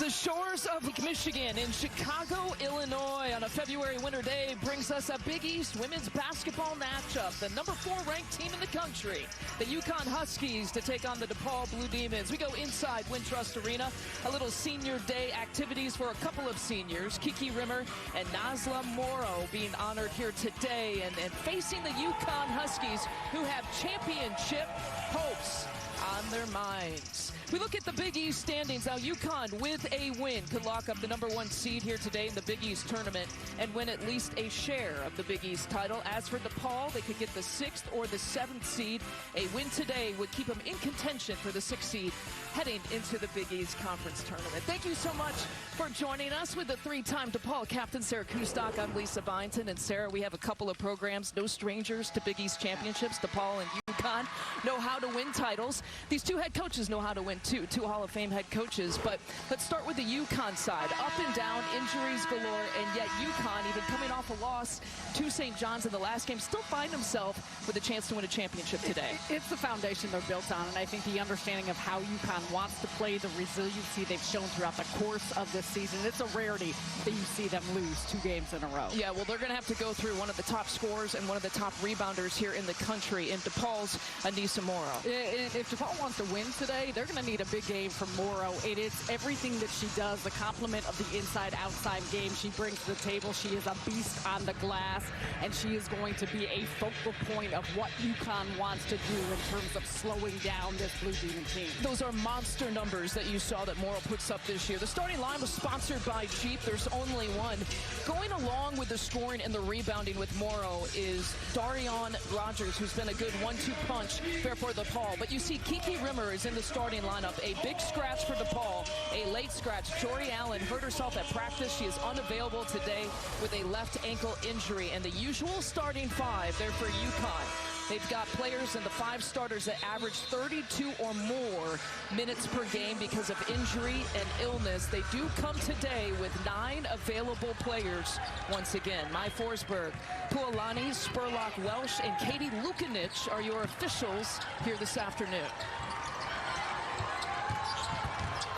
The shores of Michigan in Chicago, Illinois on a February winter day brings us a Big East women's basketball matchup. The number 4 ranked team in the country, the UConn Huskies, to take on the DePaul Blue Demons. We go inside Wintrust Arena. A little senior day activities for a couple of seniors, Kiki Rimmer and Nazla Morrow, being honored here today and facing the UConn Huskies, who have championship hopes on their minds. We look at the Big East standings. Now, UConn, with a win, could lock up the number 1 seed here today in the Big East tournament and win at least a share of the Big East title. As for DePaul, they could get the 6th or the 7th seed. A win today would keep them in contention for the 6th seed heading into the Big East Conference tournament. Thank you so much for joining us with the 3-time DePaul captain, Sarah Kustok. I'm Lisa Byington. And Sarah, we have a couple of programs, no strangers to Big East championships. DePaul and UConn know how to win titles. These 2 head coaches know how to win too, 2 Hall of Fame head coaches. But let's start with the UConn side. Up and down, injuries galore, and yet UConn, even coming off a loss to St. John's in the last game, still find himself with a chance to win a championship today. It's the foundation they're built on, and I think the understanding of how UConn wants to play, the resiliency they've shown throughout the course of this season. It's a rarity that you see them lose 2 games in a row. Yeah, well, they're going to have to go through one of the top scorers and one of the top rebounders here in the country, in DePaul's Anissa Morrow. If DePaul wants to win today, they're going to need a big game from Morrow. It is everything that she does, the complement of the inside-outside game she brings to the table. She is a beast on the glass, and she is going to be a focal point of what UConn wants to do in terms of slowing down this Blue Demon team. Those are monster numbers that you saw that Morrow puts up this year. The starting line was sponsored by Jeep. There's only one. Going along with the scoring and the rebounding with Morrow is Darian Rogers, who's been a good 1-2 punch there for DePaul. But you see Kiki Rimmer is in the starting lineup. A big scratch for DePaul, a late scratch. Jory Allen hurt herself at practice. She is unavailable today with a left ankle injury. And the usual starting 5 there for UConn. They've got players in the 5 starters that average 32 or more minutes per game because of injury and illness. They do come today with 9 available players once again. Mai Forsberg, Puolani, Spurlock, Welsh, and Katie Lukanich are your officials here this afternoon.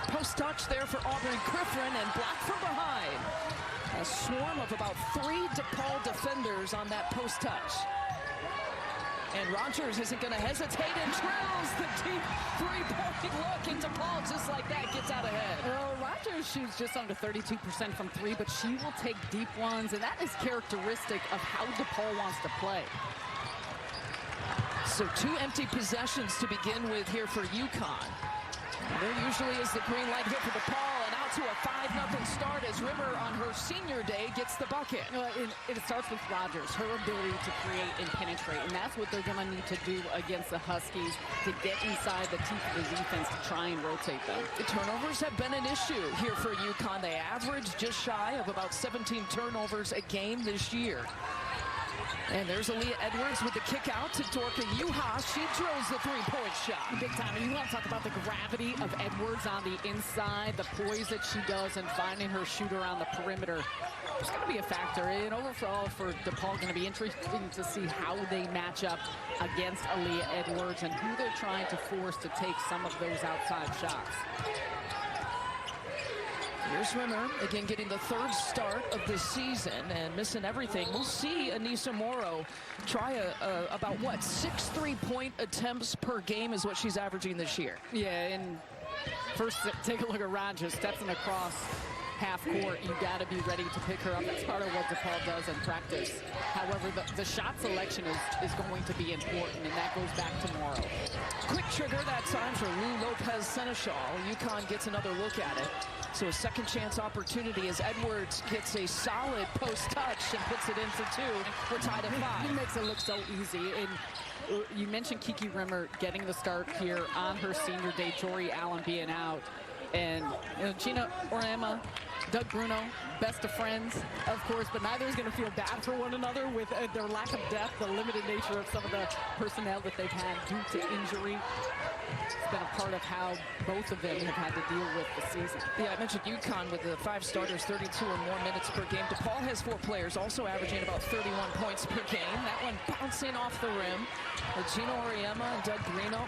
Post touch there for Aubrey Griffin, and blocked from behind. A swarm of about 3 DePaul defenders on that post touch. And Rogers isn't going to hesitate and drills the deep 3-point look, and DePaul just like that gets out ahead. Well, Rogers shoots just under 32% from 3, but she will take deep ones, and that is characteristic of how DePaul wants to play. So 2 empty possessions to begin with here for UConn. There usually is the green light here for DePaul, and out to a 5-0 start as Rimmer on her senior day gets the bucket. It starts with Rogers, her ability to create and penetrate, and that's what they're going to need to do against the Huskies, to get inside the teeth of the defense to try and rotate them. The turnovers have been an issue here for UConn. They average just shy of about 17 turnovers a game this year. And there's Aaliyah Edwards with the kick out to Dorka Juhas. She drills the 3-point shot. Big time. And you want to talk about the gravity of Edwards on the inside, the poise that she does, and finding her shooter on the perimeter. It's going to be a factor. And overall for DePaul, going to be interesting to see how they match up against Aaliyah Edwards and who they're trying to force to take some of those outside shots. Here's Rimmer, again getting the 3rd start of the season and missing everything. We'll see Anissa Morrow try about, what, 6 3-point attempts per game is what she's averaging this year. Yeah, and first take a look at Rogers, stepping across half court. You got to be ready to pick her up. That's part of what DePaul does in practice. However, the shot selection is going to be important, and that goes back to Morrow. Quick trigger that time for Lou Lopez Seneschal. UConn gets another look at it. So a second chance opportunity as Edwards gets a solid post touch and puts it in for 2. We're tied at 5. He makes it look so easy. And you mentioned Kiki Rimmer getting the start here on her senior day, Jory Allen being out. And Gina Orema, Doug Bruno, best of friends, of course, but neither is going to feel bad for one another with their lack of depth, the limited nature of some of the personnel that they've had due to injury. It's been a part of how both of them have had to deal with the season. Yeah, I mentioned UConn with the 5 starters, 32 or more minutes per game. DePaul has 4 players, also averaging about 31 points per game. That one bouncing off the rim. Gino Oriema and Doug Bruno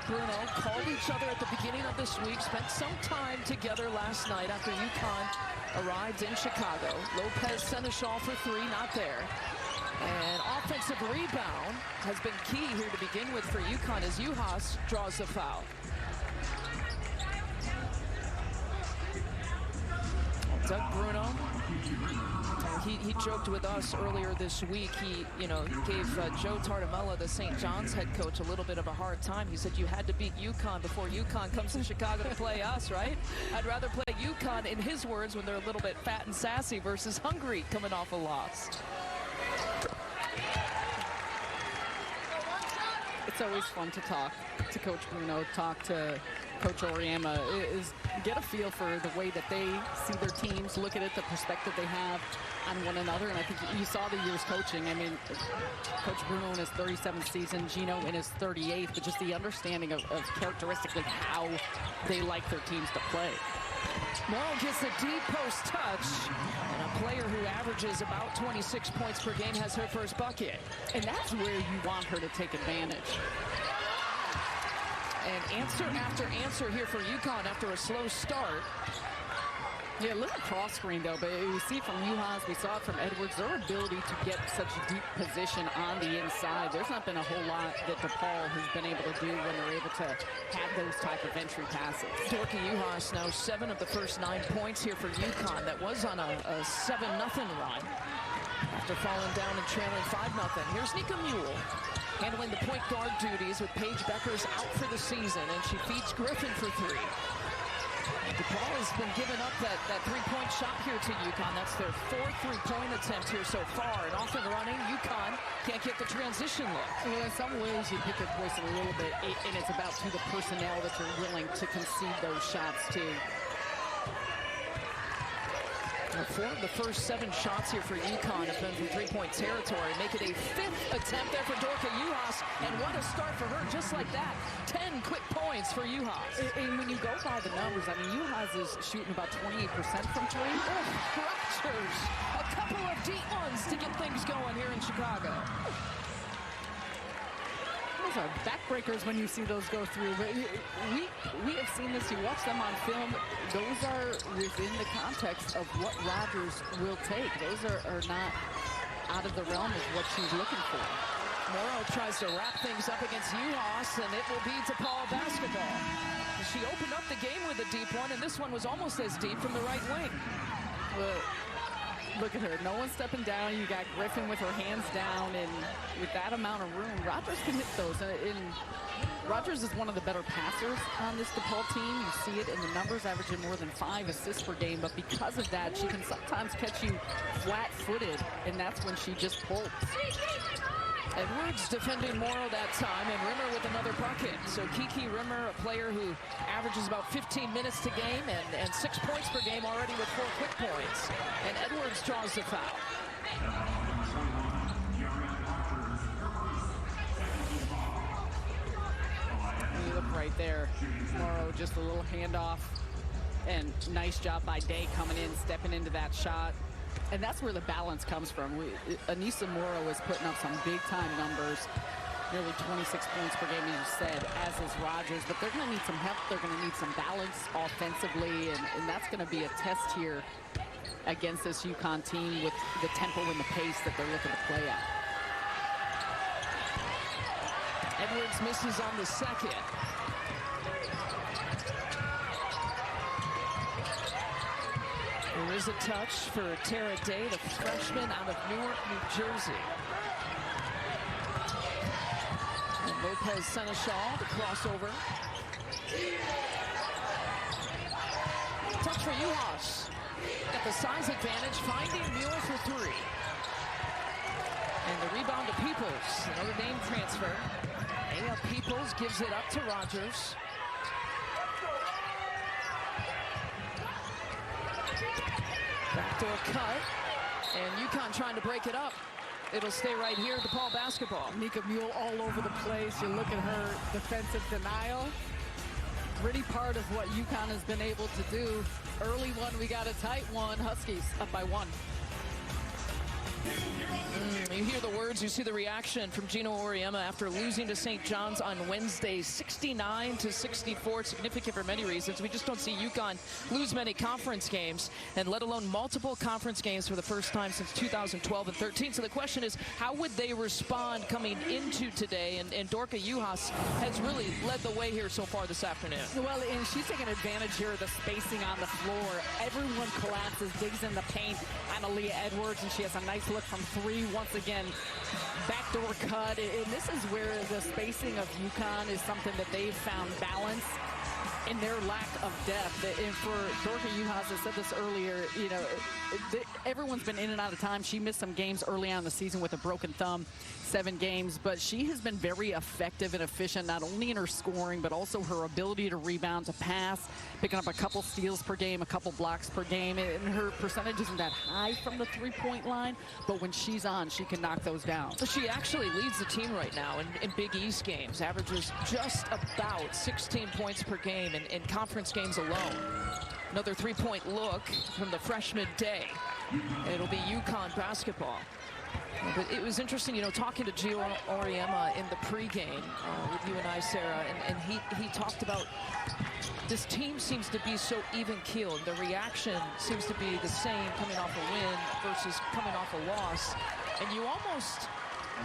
called each other at the beginning of this week, spent some time together. together last night after UConn arrived in Chicago. Lopez Seneschal for three, not there. And offensive rebound has been key here to begin with for UConn as Juhas draws the foul. Doug Bruno, he joked with us earlier this week. He gave Joe Tardamella, the St. John's head coach, a little bit of a hard time. He said you had to beat UConn before UConn comes to Chicago to play us, right? I'd rather play UConn, in his words, when they're a little bit fat and sassy versus hungry coming off a loss. It's always fun to talk to Coach Bruno, talk to Coach Auriemma, is get a feel for the way that they see their teams, look at it, the perspective they have on one another. And I think you saw the years coaching. I mean, Coach Bruno in his 37th season, Gino in his 38th, but just the understanding of characteristically how they like their teams to play. Morrow gets a deep post touch, and a player who averages about 26 points per game has her first bucket. And that's where you want her to take advantage. And answer after answer here for UConn after a slow start. Yeah, a little cross screen though, but we see from Juhas, we saw it from Edwards, their ability to get such deep position on the inside. There's not been a whole lot that DePaul has been able to do when they're able to have those type of entry passes. Dorka Juhas now 7 of the first 9 points here for UConn. That was on a 7-0 run after falling down and trailing 5-0. Here's Nika Mule handling the point guard duties with Paige Beckers out for the season, and she feeds Griffin for three. DePaul has been giving up that three-point shot here to UConn. That's their 4th three-point attempt here so far. And off and running, UConn can't get the transition look. Well, in some ways, you pick your poison a little bit, and it's about to the personnel that you're willing to concede those shots to. 4 of the first 7 shots here for UConn have been from three-point territory. Make it a 5th attempt there for Dorka Juhas, and what a start for her, just like that. 10 quick points for Juhas. And when you go by the numbers, I mean, Juhas is shooting about 28% from three. Rogers, a couple of deep ones to get things going here in Chicago. Those are backbreakers when you see those go through, but we have seen this. You watch them on film. Those are within the context of what Rogers will take. Those are not out of the realm of what she's looking for. Morrow tries to wrap things up against Juhas, and it will be DePaul basketball. She opened up the game with a deep one, and this one was almost as deep from the right wing. Well, look at her. No one's stepping down. You got Griffin with her hands down, and with that amount of room, Rogers can hit those. And Rogers is one of the better passers on this DePaul team. You see it in the numbers, averaging more than 5 assists per game. But because of that, she can sometimes catch you flat-footed, and that's when she just pulls. Edwards defending Morrow that time, and Rimmer with another bucket. So Kiki Rimmer, a player who averages about 15 minutes to game and 6 points per game already with 4 quick points. And Edwards draws the foul. You look right there. Morrow just a little handoff, and nice job by Day coming in, stepping into that shot. And that's where the balance comes from. Anissa Morrow is putting up some big-time numbers, nearly 26 points per game, as you said, as is Rogers. But they're going to need some help. They're going to need some balance offensively, and that's going to be a test here against this UConn team with the tempo and the pace that they're looking to play at. Edwards misses on the second. There is a touch for Tara Day, the freshman out of Newark, New Jersey. And Lopez Seneschal, the crossover. Touch for Juhas. Got the size advantage, finding Mueller for three. And the rebound to Peoples, another name transfer. Aya Peoples gives it up to Rogers. Backdoor cut, and UConn trying to break it up. It'll stay right here, DePaul basketball. Nika Mule all over the place. You look at her defensive denial. Pretty part of what UConn has been able to do. Early one, we got a tight one. Huskies up by 1. You hear the words, you see the reaction from Gino Auriemma after losing to St. John's on Wednesday, 69-64. Significant for many reasons. We just don't see UConn lose many conference games, and let alone multiple conference games for the first time since 2012 and 13. So the question is, how would they respond coming into today? And Dorka Juhas has really led the way here so far this afternoon. Well, and she's taking advantage here of the spacing on the floor. Everyone collapses, digs in the paint on Aaliyah Edwards, and she has a nice look from three once again. Backdoor cut, and this is where the spacing of UConn is something that they've found balance in their lack of depth. And for Dorka Juhas, I said this earlier, you know, everyone's been in and out of time. She missed some games early on in the season with a broken thumb, 7 games, but she has been very effective and efficient, not only in her scoring, but also her ability to rebound, to pass, picking up a couple steals per game, a couple blocks per game, and her percentage isn't that high from the three-point line, but when she's on, she can knock those down. She actually leads the team right now in Big East games, averages just about 16 points per game in conference games alone. Another three-point look from the freshman Day. It'll be UConn basketball. But it was interesting, you know, talking to Gio Auriemma in the pregame with you and I, Sarah, and he talked about this team seems to be so even-keeled. The reaction seems to be the same coming off a win versus coming off a loss. And you almost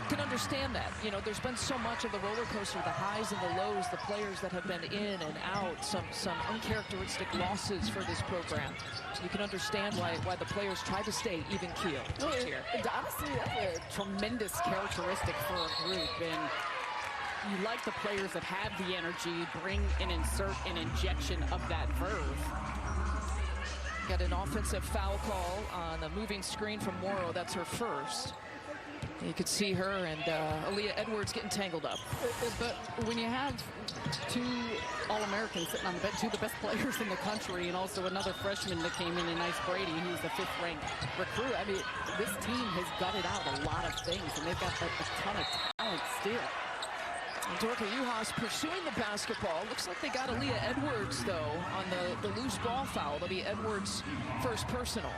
can understand that. You know, there's been so much of the roller coaster, the highs and the lows, the players that have been in and out, some uncharacteristic losses for this program. You can understand why the players try to stay even-keeled here. Honestly, that's a tremendous characteristic for a group, and you like the players that have the energy, bring and insert an injection of that verve. Got an offensive foul call on a moving screen from Morrow. That's her first. You could see her and Aaliyah Edwards getting tangled up. But when you have 2 All-Americans sitting on the bench, 2 of the best players in the country, and also another freshman that came in Ice Brady, who's the 5th-ranked recruit, I mean, this team has gutted out a lot of things, and they've got a ton of talent still. Dorka Juhas pursuing the basketball. Looks like they got Aaliyah Edwards, though, on the loose ball foul. That'll be Edwards' first personal.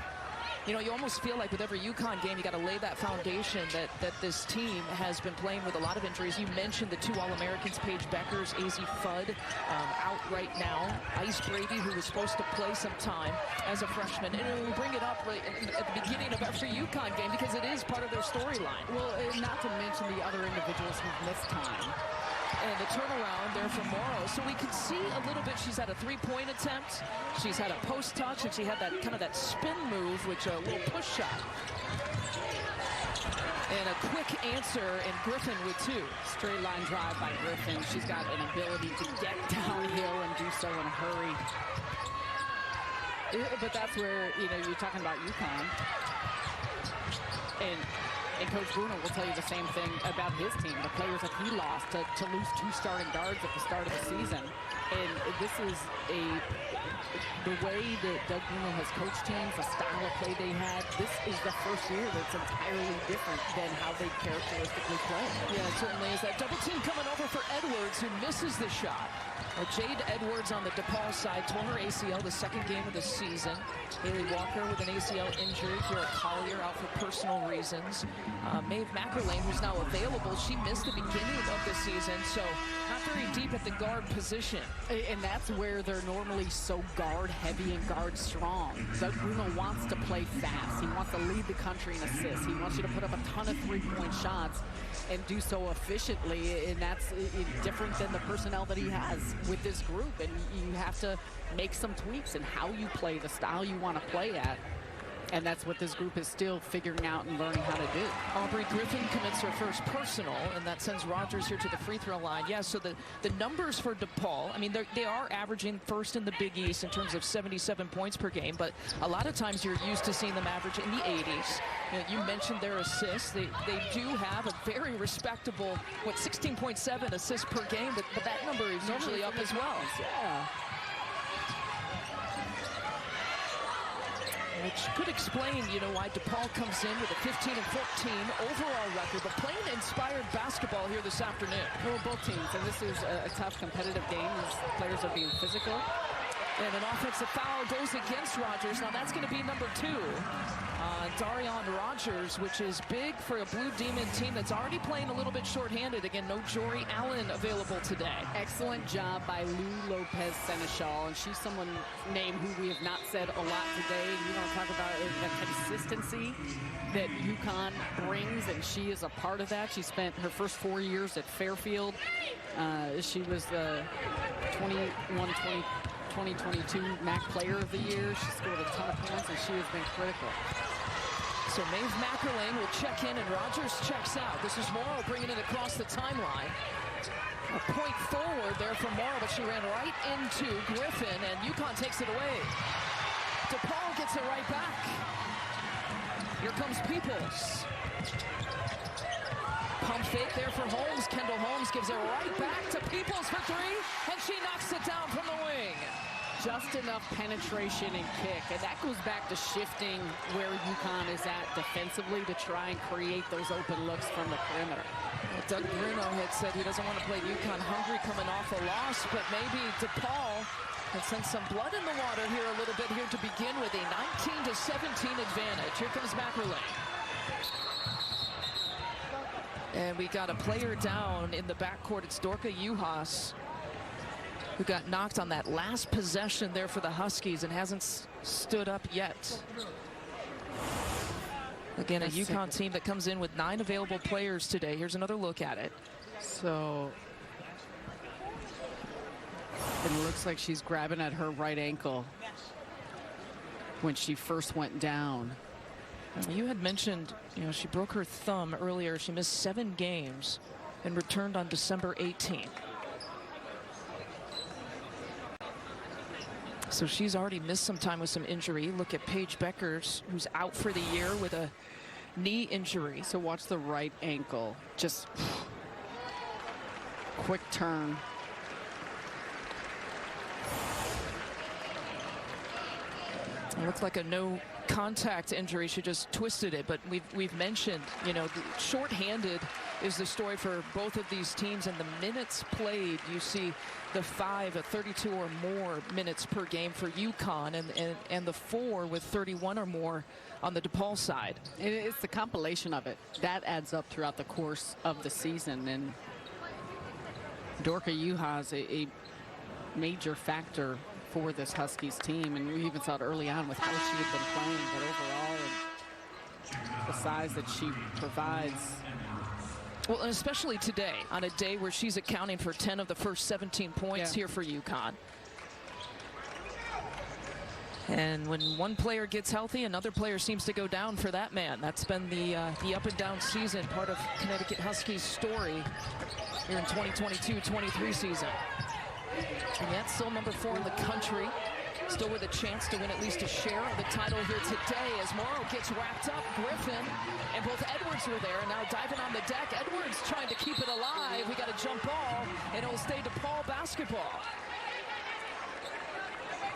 You know, you almost feel like with every UConn game, you got to lay that foundation that this team has been playing with a lot of injuries. You mentioned the 2 All-Americans, Paige Beckers, AZ Fudd, out right now. Ice Brady, who was supposed to play some time as a freshman. And we bring it up right at the beginning of every UConn game because it is part of their storyline. Well, not to mention the other individuals who've missed time. And the turnaround there from Morrow. So we can see a little bit. She's had a 3-point attempt. She's had a post touch, and she had that kind of that spin move, which a little push shot. And a quick answer, and Griffin with 2. Straight line drive by Griffin. She's got an ability to get downhill and do so in a hurry. But that's where, you know, you're talking about UConn. And Coach Bruno will tell you the same thing about his team, the players that he lost to lose 2 starting guards at the start of the season. And this is the way that Doug Bruno has coached teams, the style of play they had. This is the first year that's entirely different than how they characteristically play. Yeah, it certainly is. That double team coming over for Edwards, who misses the shot. Jade Edwards on the DePaul side tore her ACL the 2nd game of the season. Haley Walker with an ACL injury. Kira Collier out for personal reasons. Maeve Mackerlane, who's now available, she missed the beginning of the season, so not very deep at the guard position. And that's where they're normally so guard heavy and guard strong. Doug Bruno wants to play fast. He wants to lead the country in assists. He wants you to put up a ton of 3-point shots and do so efficiently, and that's different than the personnel that he has with this group. And you have to make some tweaks in how you play, the style you want to play at. And that's what this group is still figuring out and learning how to do. Aubrey Griffin commits her first personal, and that sends Rogers here to the free throw line. Yeah, so the numbers for DePaul, I mean, they are averaging first in the Big East in terms of 77 points per game, but a lot of times you're used to seeing them average in the 80s. You mentioned their assists. They do have a very respectable, 16.7 assists per game, but that number is usually up as well. Yeah. Which could explain, you know, why DePaul comes in with a 15-14 overall record, but playing inspired basketball here this afternoon. Well, both teams, and this is a tough competitive game as players are being physical. And an offensive foul goes against Rogers. Now that's going to be number 2 Darian Rogers, which is big for a Blue Demon team that's already playing a little bit shorthanded. Again, no Jory Allen available today. Excellent job by Lou Lopez Seneschal, and she's someone name who we have not said a lot today. You want to talk about the consistency that UConn brings, and she is a part of that. She spent her first 4 years at Fairfield. She was the 2022 MAC Player of the Year. She scored a ton of points, and she has been critical. So Maeve Mackerlane will check in, and Rogers checks out. This is Morrow bringing it across the timeline. A point forward there from Morrow, but she ran right into Griffin, and UConn takes it away. DePaul gets it right back. Here comes Peoples. Pump fake there for Holmes. Kendall Holmes gives it right back to Peoples for three, and she knocks it down from the wing. Just enough penetration and kick, and that goes back to shifting where UConn is at defensively to try and create those open looks from the perimeter. Well, Doug Bruno had said he doesn't want to play UConn hungry coming off a loss, but maybe DePaul can send some blood in the water here a little bit here to begin with a 19-17 advantage. Here comes Mackerlane. And we got a player down in the backcourt. It's Dorka Juhas, who got knocked on that last possession there for the Huskies and hasn't stood up yet. Again, a UConn team that comes in with 9 available players today. Here's another look at it. So it looks like she's grabbing at her right ankle when she first went down. You had mentioned, she broke her thumb earlier. She missed 7 games and returned on December 18th. So she's already missed some time with some injury. Look at Paige Beckers, who's out for the year with a knee injury. So watch the right ankle. Just quick turn. It looks like a no contact injury. She just twisted it, but we've mentioned, shorthanded is the story for both of these teams, and the minutes played, you see the 5 at 32 or more minutes per game for UConn, and the 4 with 31 or more on the DePaul side. It's the compilation of it that adds up throughout the course of the season, and Dorka Juhas a major factor for this Huskies team, and we even saw it early on with how she had been playing, but overall, and the size that she provides. Well, and especially today, on a day where she's accounting for 10 of the first 17 points here for UConn. And when one player gets healthy, another player seems to go down for that man. That's been the up and down season, part of Connecticut Huskies' story here in 2022-23 season. And yet still number 4 in the country, still with a chance to win at least a share of the title here today as Morrow gets wrapped up. Griffin and both Edwards were there, and now diving on the deck. Edwards trying to keep it alive. We got a jump ball, and it will stay DePaul basketball.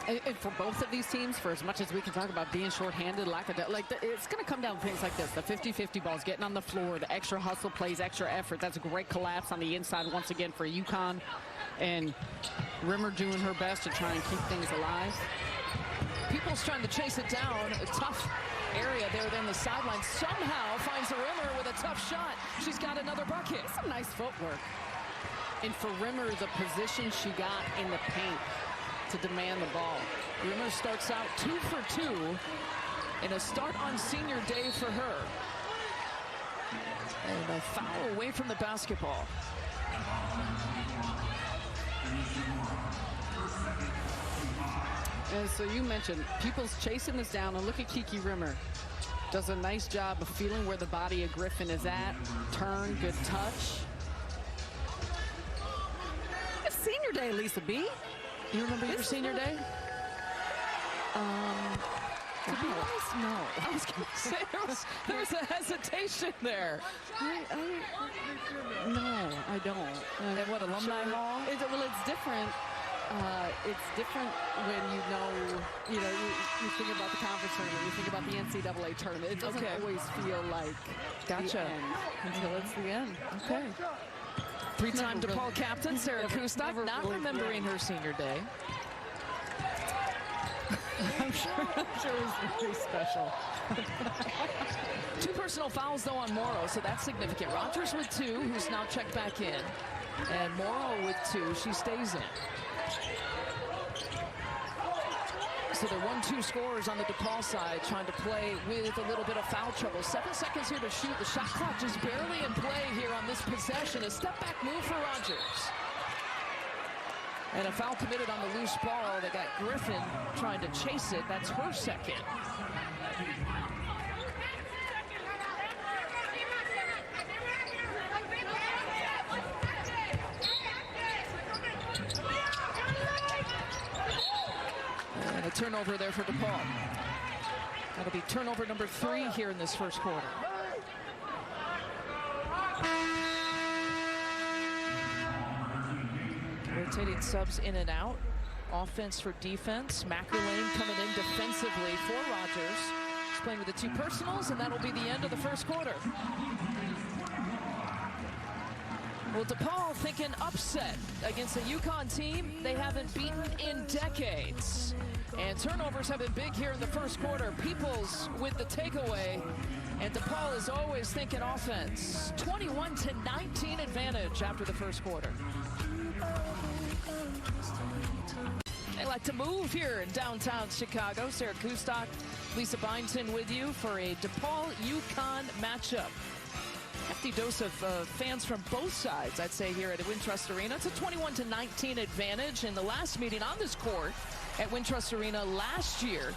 And for both of these teams, for as much as we can talk about being shorthanded, it's going to come down to things like this. The 50-50 balls, getting on the floor, the extra hustle plays, extra effort. That's a great collapse on the inside once again for UConn. And Rimmer doing her best to try and keep things alive. People's trying to chase it down. A tough area there on the sideline. Somehow finds the Rimmer with a tough shot. She's got another bucket. Some nice footwork. And for Rimmer, the position she got in the paint to demand the ball. Rimmer starts out 2 for 2 in a start on senior day for her. And a foul away from the basketball. And so you mentioned Peoples chasing this down, and look at Kiki Rimmer. Does a nice job of feeling where the body of Griffin is at. Turn, good touch. It's senior day, Lisa B. You remember your senior day? To be honest, no. I was going to say there was a hesitation there. No, I don't. And what, alumni hall? Well, it's different. It's different when you think about the conference tournament, you think about the NCAA tournament. It doesn't always feel like the end until it's the end. Okay. 3-time DePaul captain Sarah Kustok, not remembering her senior day. I'm sure it was very special. 2 personal fouls, though, on Morrow, so that's significant. Rogers with 2, who's now checked back in. And Morrow with 2, she stays in. So they're 1-2 scorers on the DePaul side, trying to play with a little bit of foul trouble. 7 seconds here to shoot. The shot clock just barely in play here on this possession. A step-back move for Rogers. And a foul committed on the loose ball. They got Griffin trying to chase it. That's her second. And a turnover there for DePaul. That'll be turnover number 3 here in this first quarter. Rotating subs in and out. Offense for defense. McElwain coming in defensively for Rogers. He's playing with the 2 personals, and that'll be the end of the first quarter. Well, DePaul thinking upset against a UConn team they haven't beaten in decades. And turnovers have been big here in the first quarter. Peoples with the takeaway. And DePaul is always thinking offense. 21-19 advantage after the first quarter. They like to move here in downtown Chicago. Sarah Kustok, Lisa Byington with you for a DePaul-UConn matchup. Hefty dose of fans from both sides, I'd say, here at Wintrust Arena. It's a 21-19 advantage in the last meeting on this court at Wintrust Arena last year.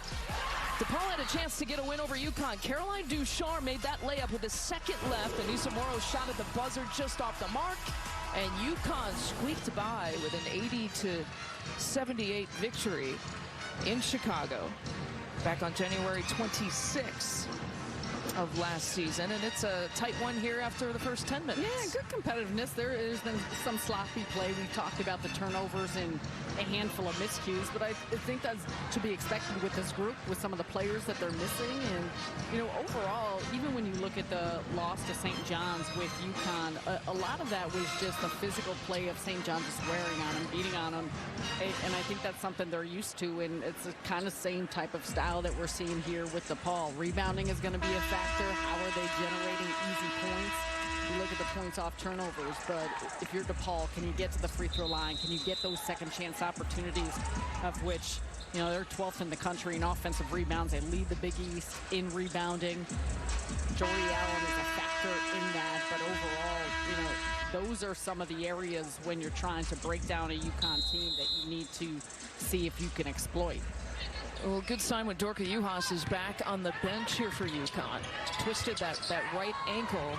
DePaul had a chance to get a win over UConn. Caroline Ducharme made that layup with a second left. Anissa Morrow's shot at the buzzer just off the mark. And UConn squeaked by with an 80-78 victory in Chicago back on January 26th of last season. And it's a tight one here after the first 10 minutes. Yeah, good competitiveness. There's been some sloppy play. We've talked about the turnovers and a handful of miscues, but I think that's to be expected with this group, with some of the players that they're missing. And, you know, overall, even when you look at the loss to St. John's with UConn, a lot of that was just the physical play of St. John's just wearing on them, beating on them. And I think that's something they're used to, and it's the kind of same type of style that we're seeing here with DePaul. Rebounding is going to be a factor. How are they generating easy points? You look at the points off turnovers, but if you're DePaul, can you get to the free throw line? Can you get those second chance opportunities, of which, you know, they're 12th in the country in offensive rebounds. They lead the Big East in rebounding. Jory Allen is a factor in that, but overall, you know, those are some of the areas when you're trying to break down a UConn team that you need to see if you can exploit. Well, good sign when Dorka Juhas is back on the bench here for UConn. Twisted that right ankle.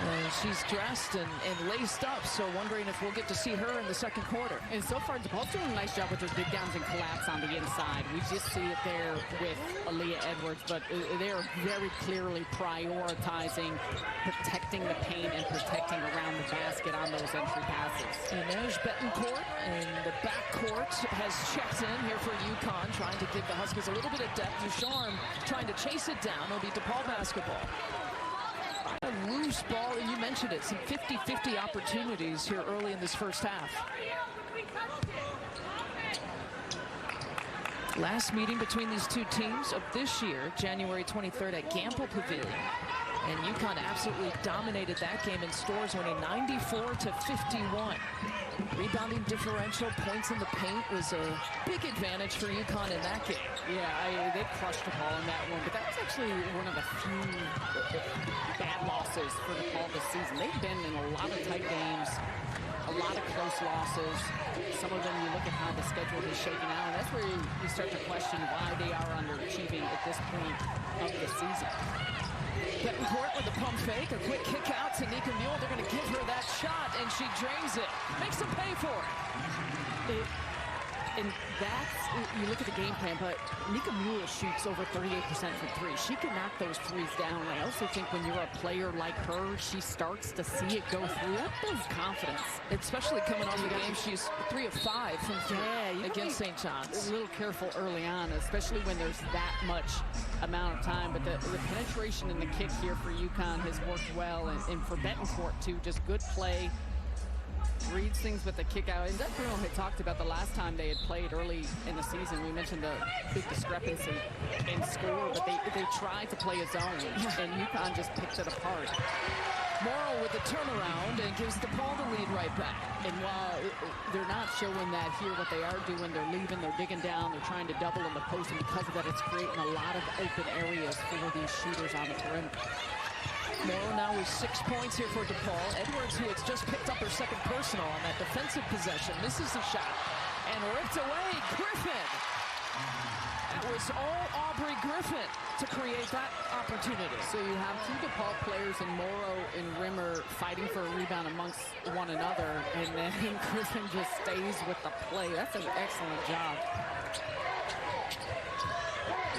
And she's dressed and laced up, so wondering if we'll get to see her in the second quarter. And so far, DePaul's doing a nice job with their dig downs and collapse on the inside. We just see it there with Aaliyah Edwards, but they are very clearly prioritizing protecting the paint and protecting around the basket on ththose entry passes. And there's Betancourt, and the backcourt has checked in here for UConn, trying to give the Huskies a little bit of depth. Ducharme trying to chase it down. It'll be DePaul basketball. A loose ball, and you mentioned it, some 50-50 opportunities here early in this first half. Last meeting between these two teams of this year, January 23rd at Gamble Pavilion. And UConn absolutely dominated that game in Stores, winning 94-51. Rebounding differential, points in the paint was a big advantage for UConn in that game. Yeah, they crushed DePaul in that one, but that was actually one of the few bad losses for DePaul this season. They've been in a lot of tight games, a lot of close losses. Some of them, you look at how the schedule is shaking out, and that's where you start to question why they are underachieving at this point of the season. Betancourt with the pump fake, a quick kick out to Nika Mule. They're going to give her that shot, and she drains it. Makes them pay for it. And that's, you look at the game plan, but Nika Mule shoots over 38% from three. She can knock those threes down. I also think when you're a player like her, she starts to see it go through. That builds confidence. Especially coming off the game, she's 3 of 5 from three against St. John's. A little careful early on, especially when there's that much amount of time. But the penetration and the kick here for UConn has worked well. And for Betancourt, too, just good play. reads things with the kick out. And Doug Bruno had talked about the last time they had played early in the season. We mentioned the big discrepancy in score, but they tried to play a zone, and UConn just picked it apart. Morrow with the turnaround and gives DePaul the lead right back. And while they're not showing that here, what they are doing, they're leaving, they're digging down, they're trying to double in the post, and because of that, it's creating a lot of open areas for these shooters on the perimeter. Morrow now with 6 points here for DePaul. Edwards, who has just picked up her second personal on that defensive possession, misses the shot and ripped away. Griffin. That was all Aubrey Griffin to create that opportunity. So you have two DePaul players in Morrow and Rimmer fighting for a rebound amongst one another, and then Griffin just stays with the play. That's an excellent job.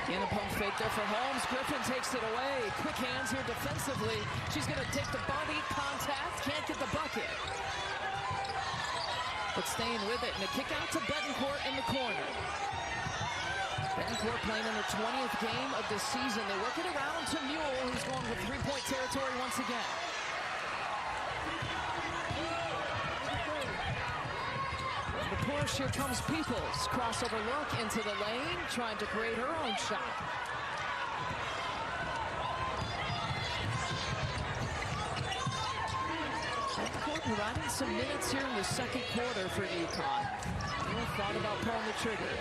Again, a pump fake there for Holmes. Griffin takes it away. Quick hands here defensively. She's going to take the body contact. Can't get the bucket. But staying with it. And a kick out to Betancourt in the corner. Betancourt playing in the 20th game of the season. They work it around to Mule, who's going with three-point territory once again. The push, here comes Peoples. Crossover look into the lane, trying to create her own shot. Betancourt providing some minutes here in the second quarter for UConn. Thought about pulling the trigger.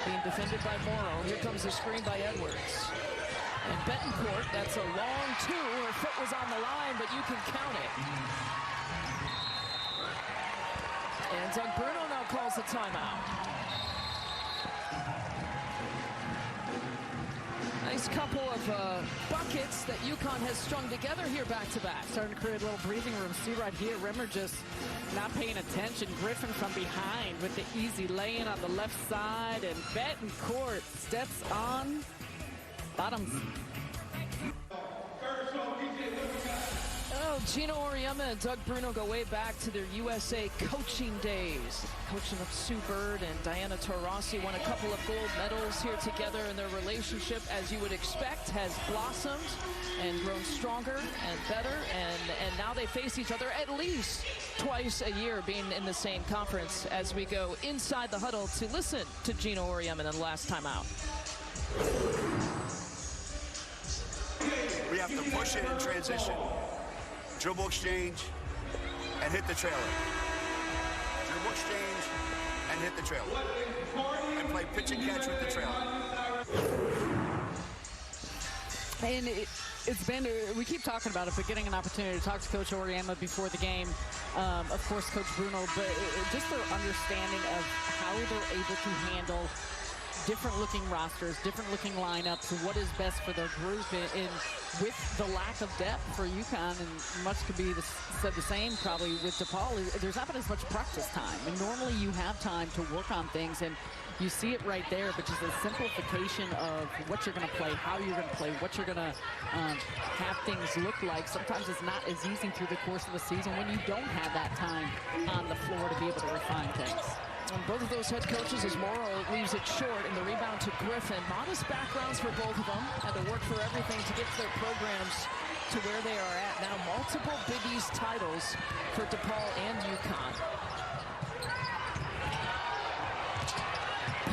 Being defended by Morrow. Here comes the screen by Edwards. And Betancourt, that's a long two. Her foot was on the line, but you can count it. And Doug Bruno now calls the timeout. Nice couple of buckets that UConn has strung together here back-to-back. Starting to create a little breathing room. See right here, Rimmer just not paying attention. Griffin from behind with the easy lay-in on the left side, and Betancourt steps on bottoms. Oh, Gino Auriemma and Doug Bruno go way back to their USA coaching days. Coaching of Sue Bird and Diana Taurasi won a couple of gold medals here together, and their relationship, as you would expect, has blossomed and grown stronger and better, and now they face each other at least twice a year, being in the same conference, as we go inside the huddle to listen to Gino Auriemma in the last time out. We have to push it in transition. Dribble exchange and hit the trailer. Dribble exchange and hit the trailer. And play pitch and catch with the trailer. And it's been, we keep talking about it, but getting an opportunity to talk to Coach Auriemma before the game, of course, Coach Bruno, but just their understanding of how they're able to handle different looking rosters, different looking lineups, what is best for their group, and with the lack of depth for UConn, and much could be said the same probably with DePaul, there's not been as much practice time, and normally you have time to work on things, and you see it right there, but just a simplification of what you're going to play, how you're going to play, what you're going to have things look like. Sometimes it's not as easy through the course of the season when you don't have that time on the floor to be able to refine things. And both of those head coaches, as Morrow leaves it short, and the rebound to Griffin. Modest backgrounds for both of them. Had to work for everything to get their programs to where they are at now. Multiple Big East titles for DePaul and UConn.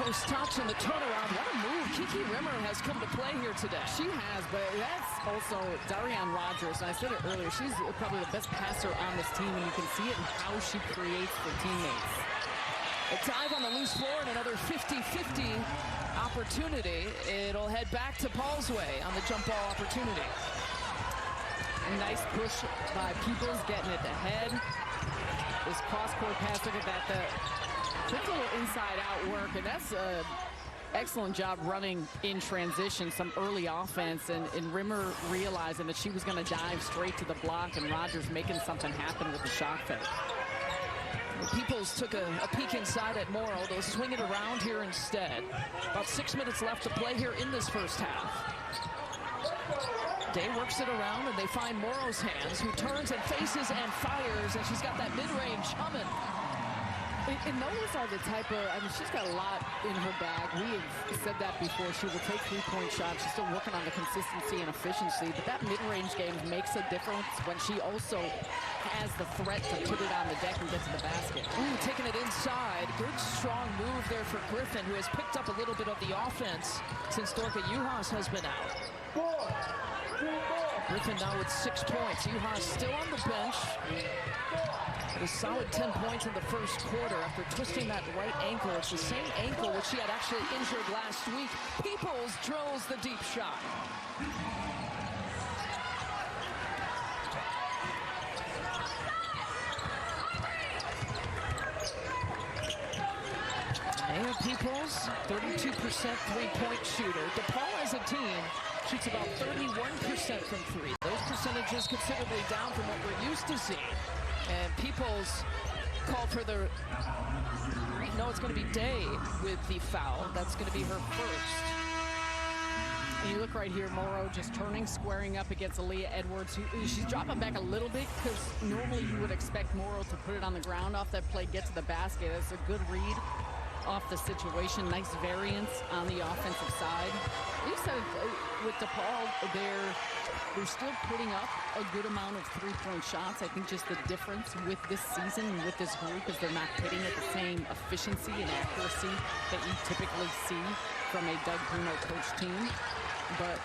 Post touch and the turnaround. What a move. Kiki Rimmer has come to play here today. She has, but that's also Darian Rogers. And I said it earlier, she's probably the best passer on this team, and you can see it in how she creates for teammates. A dive on the loose floor and another 50-50 opportunity. It'll head back to Paul's way on the jump ball opportunity. A nice push by Peoples, getting it ahead. This cross-court pass, look at that. The quick little inside-out work, and that's an excellent job running in transition, some early offense, and Rimmer realizing that she was going to dive straight to the block, and Rogers making something happen with the shot fake. Peoples took a peek inside at Morrow. They'll swing it around here instead. About 6 minutes left to play here in this first half. Day works it around, and they find Morrow's hands, who turns and faces and fires, and she's got that mid-range humming. And those are the type of, I mean, she's got a lot in her bag. We have said that before. She will take three-point shots. She's still working on the consistency and efficiency, but that mid-range game makes a difference when she also has the threat to put it on the deck and get to the basket. Ooh, taking it inside. Good, strong move there for Griffin, who has picked up a little bit of the offense since Dorka Juhas has been out. Griffin now with 6 points. Juhas still on the bench. A solid 10 points in the first quarter after twisting that right ankle. It's the same ankle which she had actually injured last week. Peoples drills the deep shot. Maya Peoples, 32% three-point shooter. DePaul as a team shoots about 31% from three. Those percentages considerably down from what we're used to seeing. And Peoples called for the, no, it's going to be Day with the foul. That's going to be her first. And you look right here, Morrow just turning, squaring up against Aaliyah Edwards. She's dropping back a little bit because normally you would expect Morrow to put it on the ground off that play, get to the basket. It's a good read off the situation. Nice variance on the offensive side. You said with DePaul, they're still putting up a good amount of three-point shots. I think just the difference with this season and with this group is they're not hitting at the same efficiency and accuracy that you typically see from a Doug Bruno coach team. But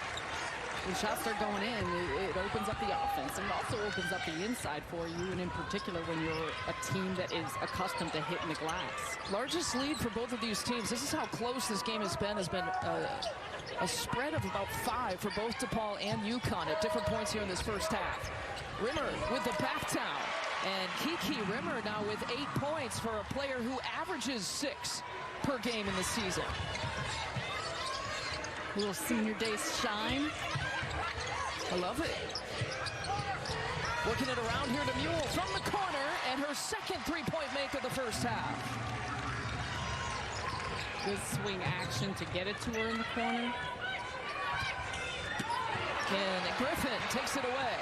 when shots start going in, it opens up the offense, and it also opens up the inside for you, and in particular when you're a team that is accustomed to hitting the glass. Largest lead for both of these teams. This is how close this game has been a spread of about 5 for both DePaul and UConn at different points here in this first half. Rimmer with the back down, and Kiki Rimmer now with 8 points for a player who averages 6 per game in the season. Little senior day shine. I love it. Working it around here to Mule from the corner, and her second three-point make of the first half. Good swing action to get it to her in the corner. And Griffin takes it away.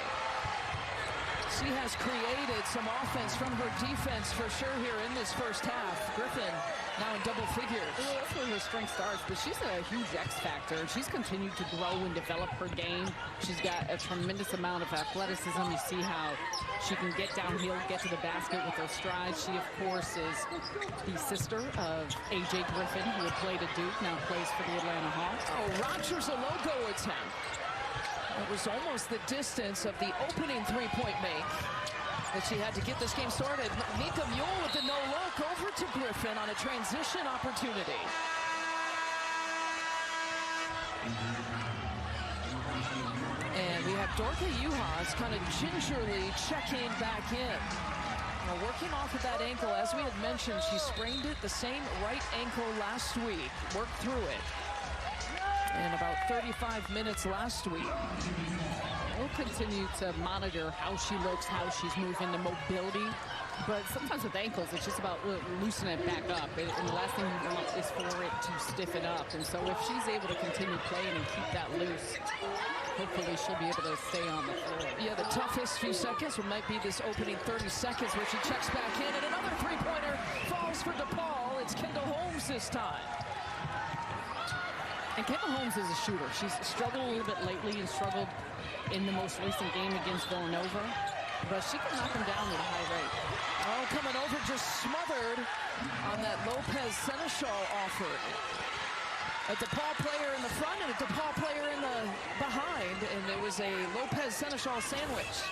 She has created some offense from her defense for sure here in this first half. Griffin now in double figures. Well, that's where her strength starts, but she's a huge X factor. She's continued to grow and develop her game. She's got a tremendous amount of athleticism. You see how she can get downhill, get to the basket with her strides. She, of course, is the sister of A.J. Griffin, who had played at Duke, now plays for the Atlanta Hawks. Oh, Rogers a logo attempt. It was almost the distance of the opening three-point make that she had to get this game started. Mika Mule with the no-look over to Griffin on a transition opportunity. And we have Dorka Juhas kind of gingerly checking back in. Now working off of that ankle, as we had mentioned, she sprained it, the same right ankle last week. Worked through it in about 35 minutes last week. We'll continue to monitor how she looks, how she's moving, the mobility. But sometimes with ankles, it's just about loosening it back up. And the last thing you want is for it to stiffen up. And so if she's able to continue playing and keep that loose, hopefully she'll be able to stay on the floor. Yeah, the toughest few seconds might be this opening 30 seconds where she checks back in, and another three-pointer falls for DePaul. It's Kendall Holmes this time. And Kendall Holmes is a shooter. She's struggled a little bit lately and struggled in the most recent game against Villanova, but she can knock him down at a high rate. Oh, coming over, just smothered on that Lopez Seneschal offer. A DePaul player in the front and a DePaul player in the behind, and it was a Lopez Seneschal sandwich.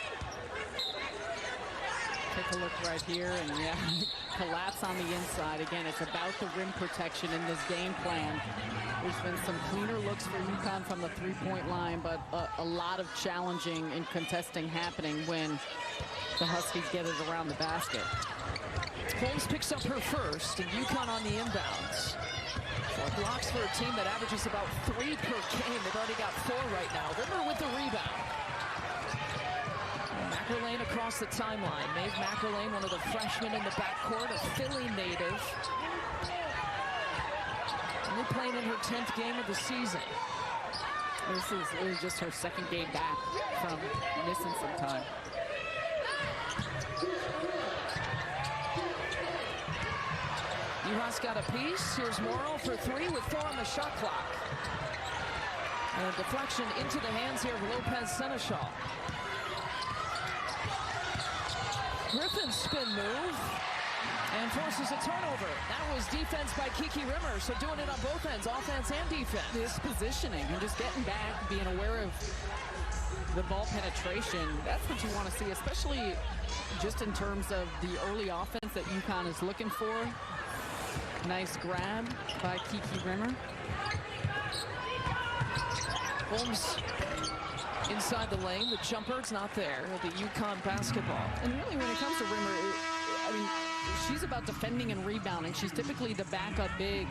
Take a look right here, and yeah, collapse on the inside. Again, it's about the rim protection in this game plan. There's been some cleaner looks for UConn from the three-point line, but a lot of challenging and contesting happening when the Huskies get it around the basket. Holmes picks up her first, and UConn on the inbounds. 4 blocks for a team that averages about 3 per game. They've already got 4 right now. Rimmer with the rebound. McErlane across the timeline. Maeve McErlane, one of the freshmen in the backcourt, a Philly native. Only playing in her 10th game of the season. This is just her second game back from missing some time. Uhas got a piece. Here's Morrow for three with 4 on the shot clock. And a deflection into the hands here of Lopez Seneschal. Griffin's spin move and forces a turnover. That was defense by Kiki Rimmer, so doing it on both ends, offense and defense. This positioning and just getting back, being aware of the ball penetration. That's what you want to see, especially just in terms of the early offense that UConn is looking for. Nice grab by Kiki Rimmer. Holmes inside the lane. The jumper, it's not there. It'll be UConn basketball. And really, when it comes to Rimmer, I mean, she's about defending and rebounding. She's typically the backup big,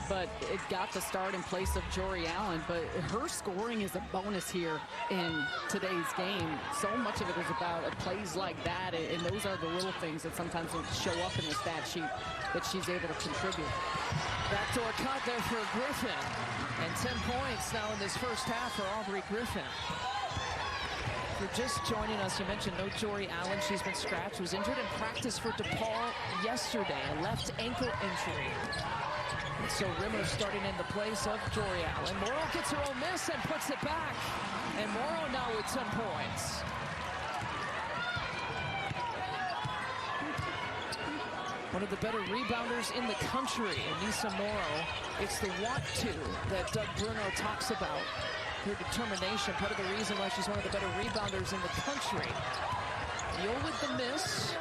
but it got the start in place of Jory Allen. But her scoring is a bonus here in today's game. So much of it is about plays like that, and those are the little things that sometimes don't show up in the stat sheet that she's able to contribute. Backdoor cut there for Griffin. And 10 points now in this first half for Aubrey Griffin. If you're just joining us, you mentioned no Jory Allen. She's been scratched, was injured in practice for DePaul yesterday, a left ankle injury. And so Rimmer starting in the place of Jory Allen. Morrow gets her own miss and puts it back. And Morrow now with 10 points. One of the better rebounders in the country, Anissa Morrow. It's the want-to that Doug Bruno talks about. Her determination, part of the reason why she's one of the better rebounders in the country. Yule with the miss,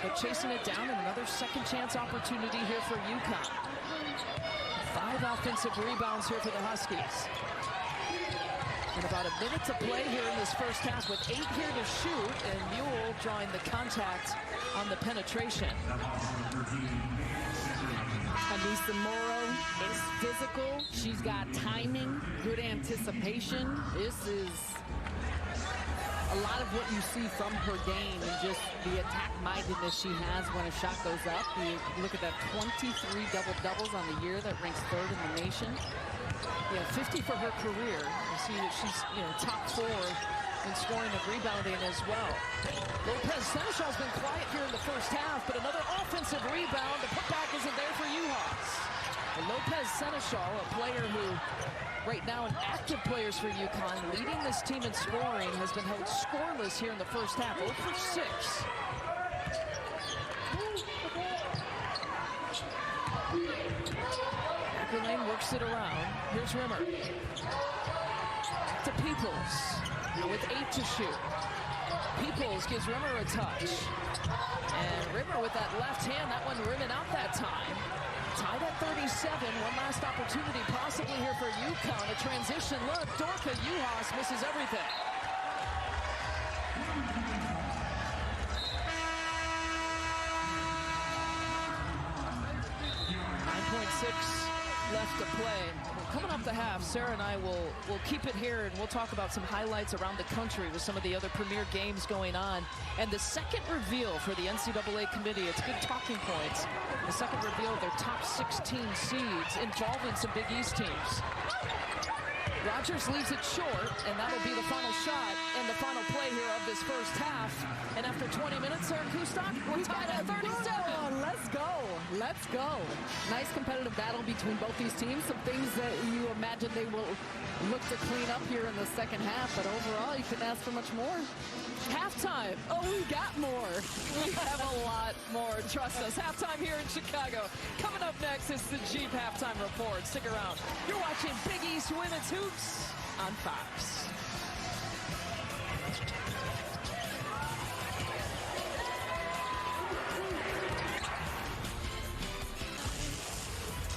but chasing it down, and another second chance opportunity here for UConn. 5 offensive rebounds here for the Huskies. And about a minute to play here in this first half with 8 here to shoot, and Mule drawing the contact on the penetration. Anissa Morrow is physical. She's got timing, good anticipation. This is a lot of what you see from her game and just the attack-mindedness she has when a shot goes up. You look at that 23 double-doubles on the year. That ranks 3rd in the nation. Yeah, 50 for her career. You see that she's, top 4 in scoring and rebounding as well. Lopez Seneschal's been quiet here in the first half, but another offensive rebound. The putback isn't there for Uhas. Lopez Seneschal, a player who, right now, an active players for UConn, leading this team in scoring, has been held scoreless here in the first half. 0 for 6. Lane works it around. Here's Rimmer. To Peoples with 8 to shoot. Peoples gives Rimmer a touch. And Rimmer with that left hand, that one rimming out that time. Tied at 37. One last opportunity possibly here for UConn. A transition look. Dorka Uhas misses everything. Left to play. Coming up the half, Sarah and I will keep it here, and we'll talk about some highlights around the country with some of the other premier games going on. And the second reveal for the NCAA committee, it's good talking points. The second reveal of their top 16 seeds involving some Big East teams. Rogers leaves it short, and that'll be the final shot and the final play here of this first half. And after 20 minutes, Sarah Kustok, we're tied at 37. Let's go. Let's go. Nice competitive battle between both these teams. Some things that you imagine they will look to clean up here in the second half, but overall, you couldn't ask for much more. Halftime. Oh, we got more. We have a lot more. Trust us. Halftime here in Chicago. Coming up next is the Jeep Halftime Report. Stick around. You're watching Big East Women's Hoops on Fox.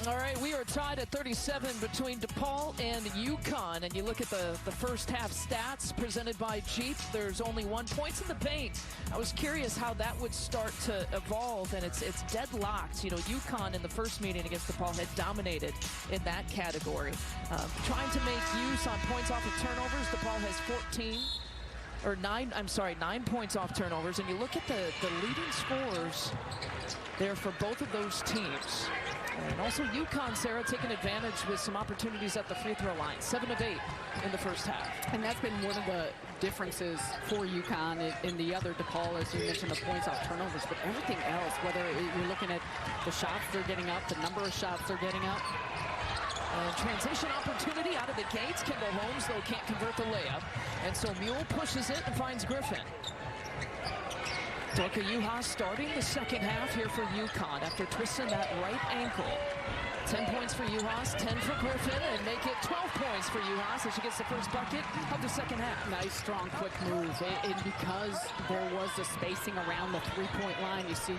All right, we are tied at 37 between DePaul and UConn. And you look at the first half stats presented by Jeep. There's only 1 point in the paint. I was curious how that would start to evolve, and it's deadlocked. UConn in the first meeting against DePaul had dominated in that category. Trying to make use on points off of turnovers. DePaul has 9 points off turnovers. And you look at the leading scorers there for both of those teams. And also UConn, Sarah, taking advantage with some opportunities at the free throw line. 7 of 8 in the first half. And that's been one of the differences for UConn in the other DePaul, as you mentioned, the points off turnovers, but everything else, whether you're looking at the shots they're getting up, the number of shots they're getting up. Transition opportunity out of the gates. Kendall Holmes, though, can't convert the layup. And so Mule pushes it and finds Griffin. Dorka Juhas starting the second half here for UConn after twisting that right ankle. 10 points for Juhas, 10 for Griffin, and make it 12 points for Juhas as she gets the first bucket of the second half. Nice, strong, quick move. And because there was the spacing around the three-point line, you see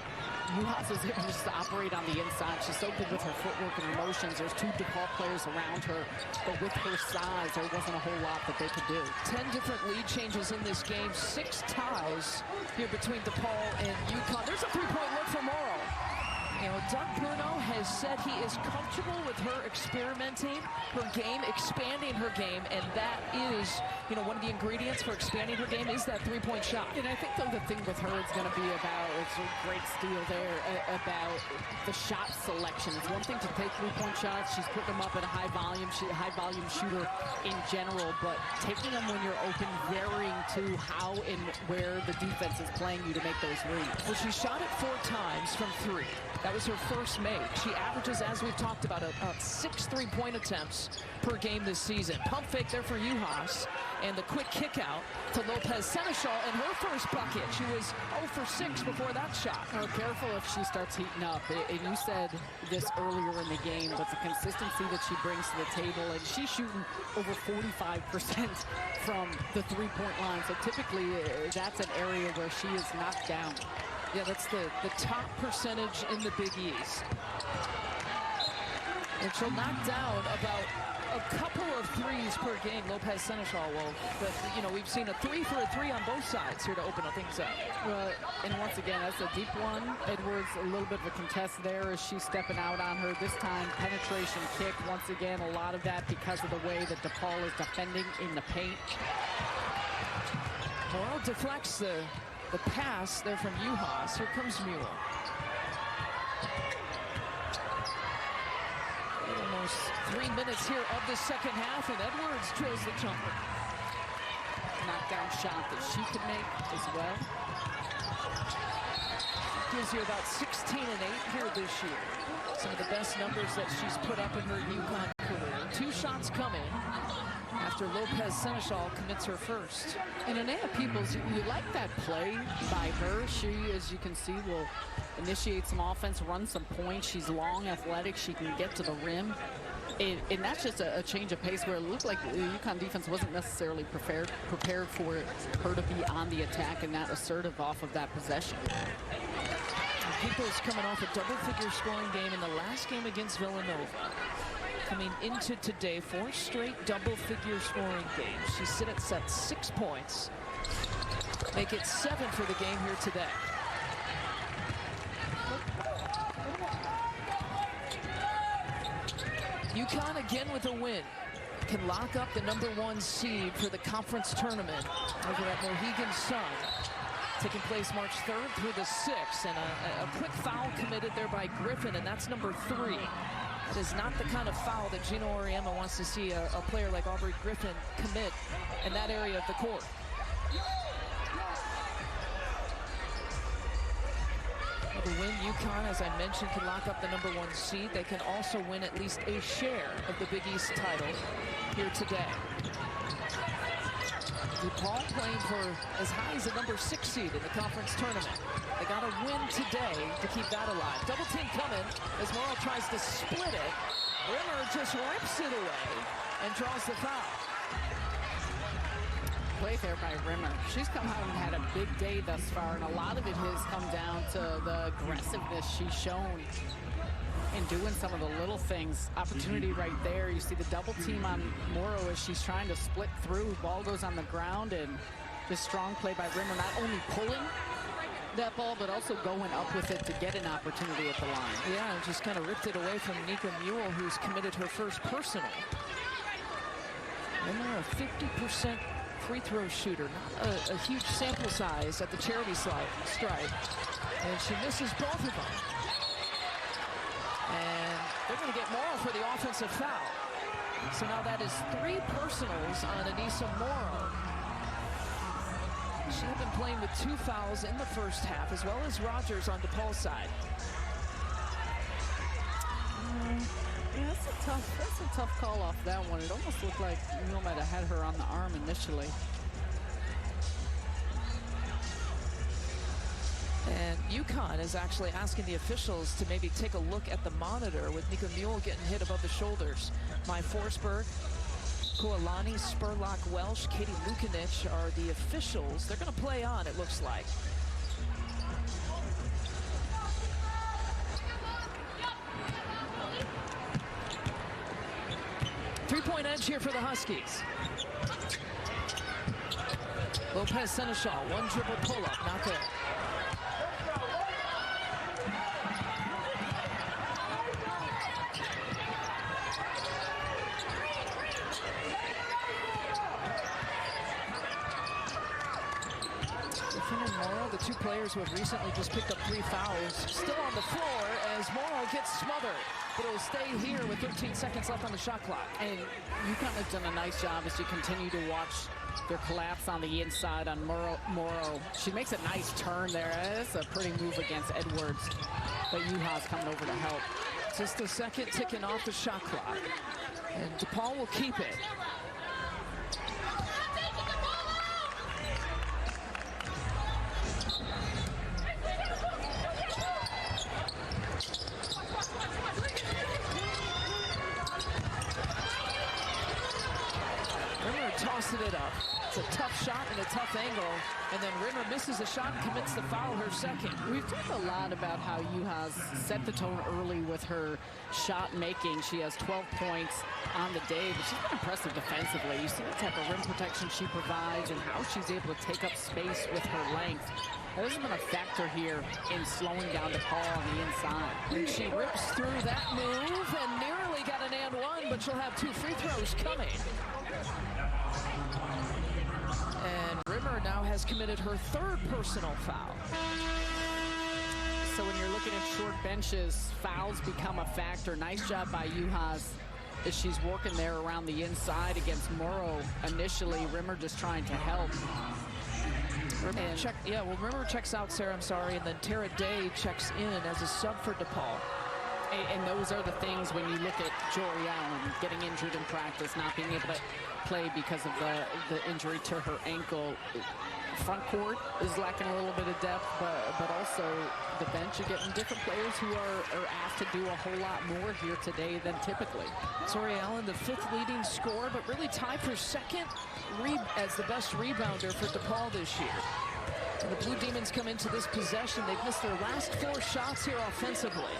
Juhas is able just to operate on the inside. She's so good with her footwork and her motions. There's 2 DePaul players around her, but with her size, there wasn't a whole lot that they could do. 10 different lead changes in this game, 6 ties here between DePaul and UConn. There's a three-point look for Morrow. You know, Doug Bruno has said he is comfortable with her experimenting her game, expanding her game, and that is, you know, one of the ingredients for expanding her game is that three-point shot. And I think, though, the thing with her is going to be about, it's a great steal there, about the shot selection. It's one thing to take three-point shots. She's putting them up at a high volume. She's a high-volume shooter in general, but taking them when you're open, varying to how and where the defense is playing you to make those reads. Well, she shot it 4 times from 3. That was her first make. She averages, as we've talked about, 6 three-point attempts per game this season. Pump fake there for Juhas, and the quick kick out to Lopez Seneschal in her first bucket. She was 0 for 6 before that shot. Oh, careful if she starts heating up. And you said this earlier in the game, but the consistency that she brings to the table, and she's shooting over 45% from the three-point line. So typically, that's an area where she is knocked down. Yeah, that's the top percentage in the Big East. And she'll knock down about a couple of threes per game. Lopez Seneschal will, but you know, we've seen a 3 for a 3 on both sides here to open things up. Well, and once again, that's a deep one. Edwards, a little bit of a contest there as she's stepping out on her. This time, penetration kick. Once again, a lot of that because of the way that DePaul is defending in the paint. Morrow deflects the pass there from Juhas. Here comes Mule. Almost 3 minutes here of the second half, and Edwards drills the jumper. Knockdown shot that she could make as well. Gives you about 16 and 8 here this year. Some of the best numbers that she's put up in her UConn career. 2 shots coming after Lopez Seneschal commits her first. And Anaya Peoples, you like that play by her. She, as you can see, will initiate some offense, run some points. She's long, athletic. She can get to the rim. And that's just a change of pace where it looked like the UConn defense wasn't necessarily prepared for her to be on the attack and that assertive off of that possession. Peoples coming off a double-figure scoring game in the last game against Villanova. Coming into today, 4 straight double-figure scoring games. She sits at 6 points. Make it 7 for the game here today. UConn again with a win. Can lock up the #1 seed for the conference tournament over at Mohegan Sun. Taking place March 3rd through the 6th. And a quick foul committed there by Griffin, and that's number 3. That is not the kind of foul that Gino Auriemma wants to see a player like Aubrey Griffin commit in that area of the court. With a win, UConn, as I mentioned, can lock up the #1 seed. They can also win at least a share of the Big East title here today. DePaul playing for as high as a #6 seed in the conference tournament. They got to win today to keep that alive. Double team coming as Morrow tries to split it. Rimmer just rips it away and draws the foul. Play there by Rimmer. She's come out and had a big day thus far, and a lot of it has come down to the aggressiveness she's shown in doing some of the little things. Opportunity right there. You see the double team on Morrow as she's trying to split through. Ball goes on the ground, and just strong play by Rimmer, not only pulling that ball, but also going up with it to get an opportunity at the line. Yeah, and just kind of ripped it away from Nika Mule, who's committed her first personal. Rimmer, a 50% free throw shooter. Not a huge sample size at the charity stripe. And she misses both of them. And They're going to get Morrow for the offensive foul. So now that is 3 personals on Anissa Morrow. She had been playing with 2 fouls in the first half, as well as Rogers on DePaul's side. Yeah, that's a tough call off that one. It almost looked like Neal might have had her on the arm initially. And UConn is actually asking the officials to maybe take a look at the monitor with Nika Mule getting hit above the shoulders. Mai Forsberg, Koalani, Spurlock, Welsh, Katie Lukanich are the officials. They're going to play on, it looks like. Three-point edge here for the Huskies. Lopez Seneschal, one dribble pull-up, not there. The 2 players who have recently just picked up 3 fouls still on the floor as Morrow gets smothered, but it'll stay here with 13 seconds left on the shot clock. And UConn has done a nice job as you continue to watch their collapse on the inside on Morrow. She makes a nice turn there. That's a pretty move against Edwards, but UConn's coming over to help. Just a second ticking off the shot clock, and DePaul will keep it. Tossing it up. It's a tough shot and a tough angle, and then Rimmer misses a shot and commits the foul, her second. We've talked a lot about how UConn's set the tone early with her shot making. She has 12 points on the day, but she's been impressive defensively. You see the type of rim protection she provides and how she's able to take up space with her length. That has been a factor here in slowing down DePaul on the inside. And she rips through that move and nearly got an and one, but she'll have 2 free throws coming. And Rimmer now has committed her 3rd personal foul. So when you're looking at short benches, fouls become a factor. Nice job by UConn as she's working there around the inside against Morrow initially. Rimmer just trying to help. Rimmer checks out, Sarah, I'm sorry, and then Tara Day checks in as a sub for DePaul. And those are the things when you look at Jory Allen getting injured in practice, not being able to play because of the injury to her ankle. Front court is lacking a little bit of depth, but also the bench, you're getting different players who are asked to do a whole lot more here today than typically. Jory Allen, the 5th leading scorer, but really tied for 2nd as the best rebounder for DePaul this year. And the Blue Demons come into this possession. They've missed their last 4 shots here offensively.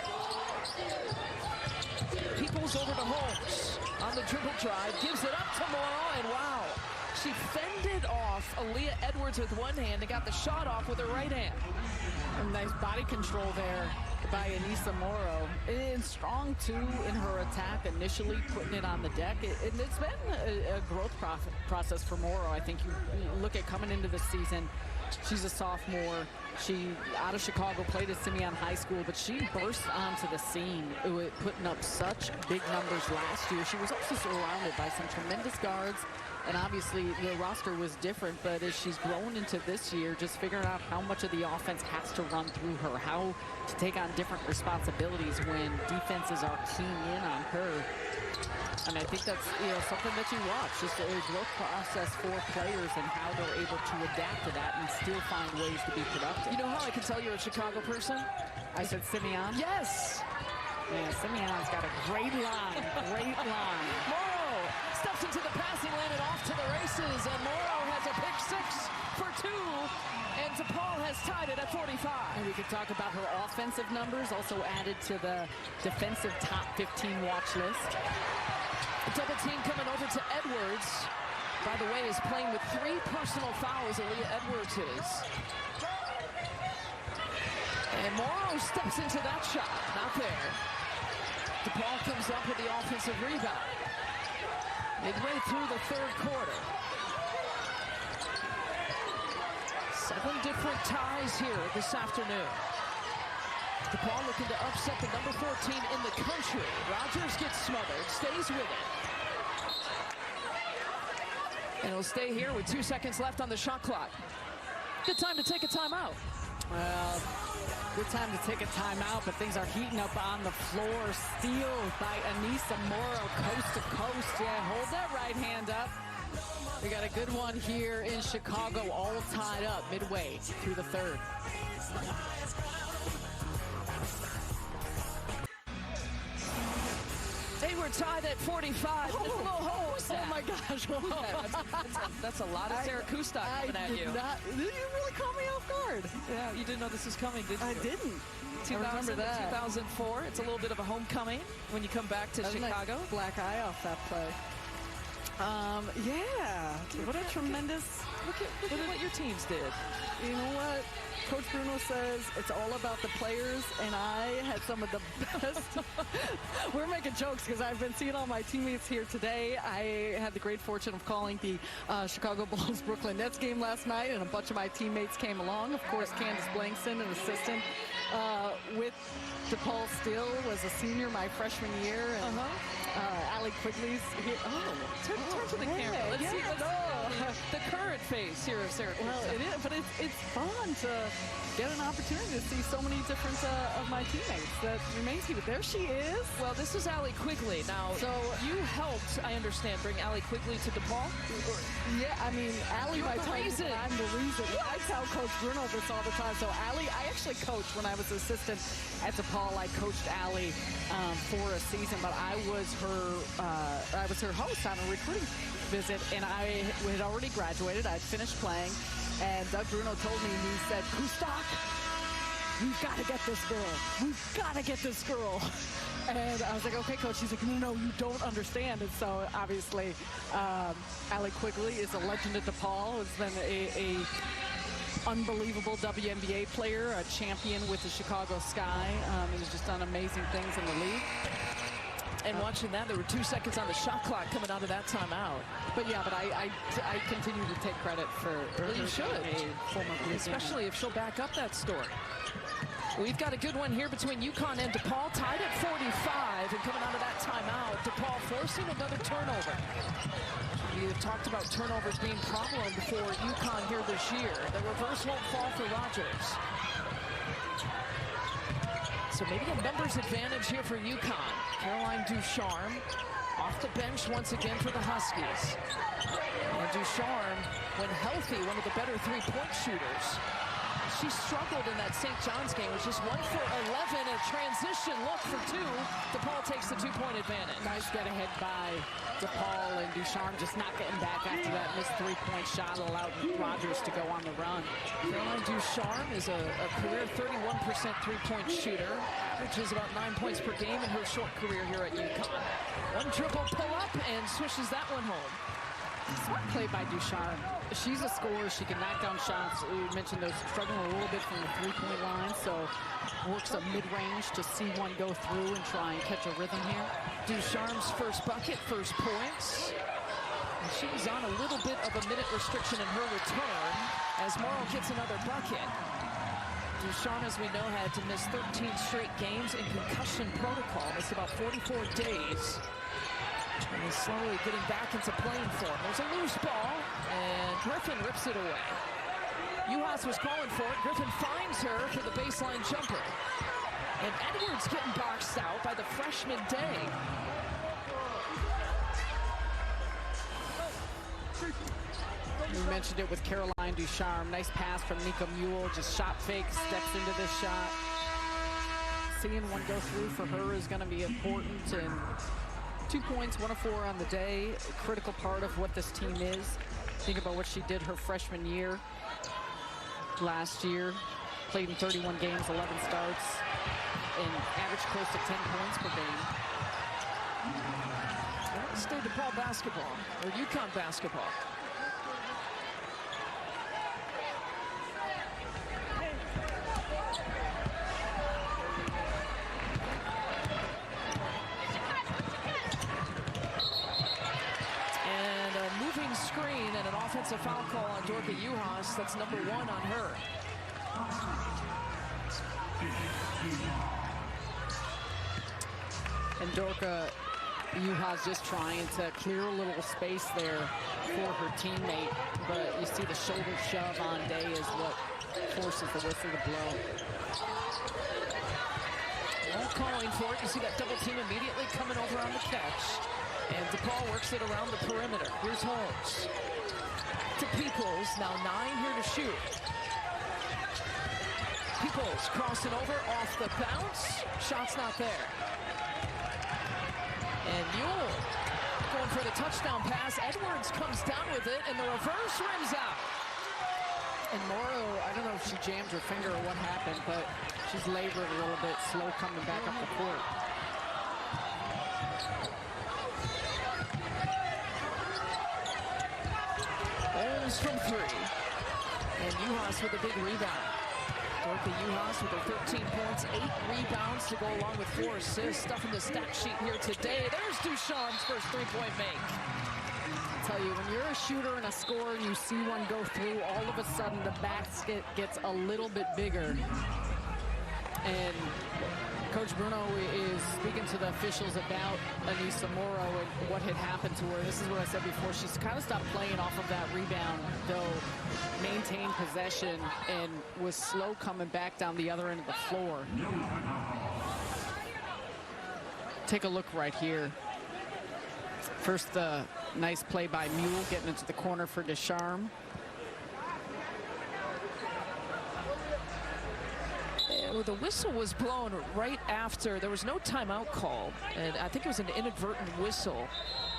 Peoples over to Holmes on the dribble drive, gives it up to Morrow, and wow, she fended off Aaliyah Edwards with one hand and got the shot off with her right hand. And nice body control there by Anissa Morrow. And strong, too, in her attack, initially putting it on the deck. And it's been a growth process for Morrow. I think you look at coming into the season, she's a sophomore. She, out of Chicago, played at Simeon High School, but she burst onto the scene, putting up such big numbers last year. She was also surrounded by some tremendous guards, and obviously the roster was different, but as she's grown into this year, just figuring out how much of the offense has to run through her, how to take on different responsibilities when defenses are keying in on her. And I think that's something that you watch, just a growth process for players and how they're able to adapt to that and still find ways to be productive. You know how I can tell you're a Chicago person? I said Simeon? Yes! Man, Simeon's got a great line, great line. Morrow steps into the passing lane and off to the races, and Morrow has a pick 6 for 2, and DePaul has tied it at 45. And we could talk about her offensive numbers, also added to the defensive top 15 watch list. Double team coming over to Edwards. By the way, is playing with 3 personal fouls, Aaliyah Edwards is. And Morrow steps into that shot. Not there. DePaul comes up with the offensive rebound. Midway through the 3rd quarter. 7 different ties here this afternoon. DePaul looking to upset the number 4 team in the country. Rogers gets smothered, stays with it. And he'll stay here with 2 seconds left on the shot clock. Good time to take a timeout. Well, good time to take a timeout, but things are heating up on the floor. Steal by Anissa Morrow, coast to coast. Yeah, hold that right hand up. We got a good one here in Chicago, all tied up midway through the third. They were tied at 45. Oh my gosh. That's a lot of Sarah Kustok coming at you. Did you really caught me off guard? Yeah, you didn't know this was coming, did you? I didn't. 2000, I remember that. 2004. It's a little bit of a homecoming when you come back to Chicago. Nice black eye off that play. Yeah. What a tremendous... Look at what your teams did. You know what? Coach Bruno says it's all about the players, and I had some of the best. We're making jokes because I've been seeing all my teammates here today. I had the great fortune of calling the Chicago Bulls Brooklyn Nets game last night, and a bunch of my teammates came along. Of course, Candace Blankson, an assistant with DePaul still, was a senior my freshman year. And Allie Quigley's here. Turn to the camera. Let's see the current face here of Sarah. Well, it is, but it's fun to get an opportunity to see so many different of my teammates that remain here. There she is. Well, this is Allie Quigley. Now, so you helped, I understand, bring Allie Quigley to DePaul? Yeah, I mean, Allie might tell you that I'm the reason. I tell Coach Bruno this all the time. So Allie, I actually coached when I was assistant at DePaul. I coached Allie for a season, but I was her host on a recruiting visit, and I had already graduated. I'd finished playing, and Doug Bruno told me, he said, Kustok, we've got to get this girl. We've got to get this girl. And I was like, okay, coach. He's like, no, you don't understand. And so, obviously, Allie Quigley is a legend at DePaul. Has been a unbelievable WNBA player, a champion with the Chicago Sky. Has just done amazing things in the league. And watching that, there were 2 seconds on the shot clock coming out of that timeout. But yeah, but I continue to take credit for you should. A former Blue especially if she'll back up that story. We've got a good one here between UConn and DePaul, tied at 45, and coming out of that timeout, DePaul forcing another turnover. We have talked about turnovers being a problem for UConn here this year. The reverse won't fall for Rogers. So maybe a numbers advantage here for UConn. Caroline Ducharme off the bench once again for the Huskies. And Ducharme, when healthy, one of the better three-point shooters. She struggled in that St. John's game, was just 1 for 11, a transition look for 2. DePaul takes the 2-point advantage. Nice get ahead by DePaul, and Ducharme just not getting back after that missed three-point shot allowed Rogers to go on the run. Caroline Ducharme is a career 31% three-point shooter, which is about 9 points per game in her short career here at UConn. One dribble pull-up and swishes that one home. Smart play by Ducharme. She's a scorer. She can knock down shots. You mentioned those struggling a little bit from the three-point line, so works a mid-range to see one go through and try and catch a rhythm here. Ducharme's first bucket, first points. And she was on a little bit of a minute restriction in her return as Morrow gets another bucket. Ducharme, as we know, had to miss 13 straight games in concussion protocol. Missed about 44 days. And he's slowly getting back into playing form. There's a loose ball, and Griffin rips it away. Uhas was calling for it. Griffin finds her for the baseline jumper. And Edwards getting boxed out by the freshman Day. You mentioned it with Caroline Ducharme. Nice pass from Nika Mule. Just shot fake, steps into this shot. Seeing one go through for her is going to be important. And 2 points, 1 of 4 on the day. A critical part of what this team is. Think about what she did her freshman year. Last year, played in 31 games, 11 starts, and averaged close to 10 points per game. Stay DePaul basketball, or UConn basketball. Screen and an offensive foul call on Dorka Uhas. That's number 1 on her. And Dorka Juhász just trying to clear a little space there for her teammate, but you see the shoulder shove on Day is what forces the whistle to blow. All calling for it. You see that double team immediately coming over on the catch. And DePaul works it around the perimeter. Here's Holmes. To Peoples, now 9 here to shoot. Peoples crossing over off the bounce. Shot's not there. And Mule going for the touchdown pass. Edwards comes down with it, and the reverse rims out. And Morrow, I don't know if she jammed her finger or what happened, but she's labored a little bit, slow coming back up the court. Holmes from 3. And Juhász with a big rebound. Dorka Juhász with her 13 points, 8 rebounds to go along with 4 assists. Stuff in the stat sheet here today. There's Ducharme's first three-point make. I tell you, when you're a shooter and a scorer and you see one go through, all of a sudden the basket gets a little bit bigger. And Coach Bruno is speaking to the officials about Anissa Morrow and what had happened to her. This is what I said before. She's kind of stopped playing off of that rebound, though maintained possession and was slow coming back down the other end of the floor. Take a look right here. First, the nice play by Mule getting into the corner for Ducharme. Well, the whistle was blown right after. There was no timeout call, and I think it was an inadvertent whistle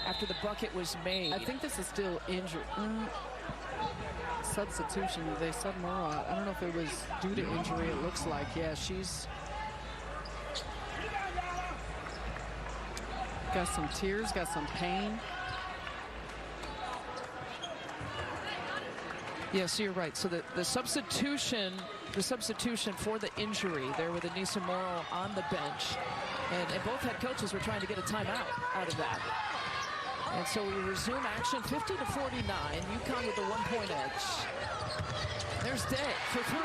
after the bucket was made. I think this is still injury. Substitution. They sub Morrow out. I don't know if it was due to injury. It looks like, yeah, she's got some tears, got some pain. Yeah, so you're right. So the substitution for the injury there with Anissa Morrow on the bench, and both head coaches were trying to get a timeout out of that. And so we resume action, 50-49. UConn with the 1-point edge. There's Day for 3.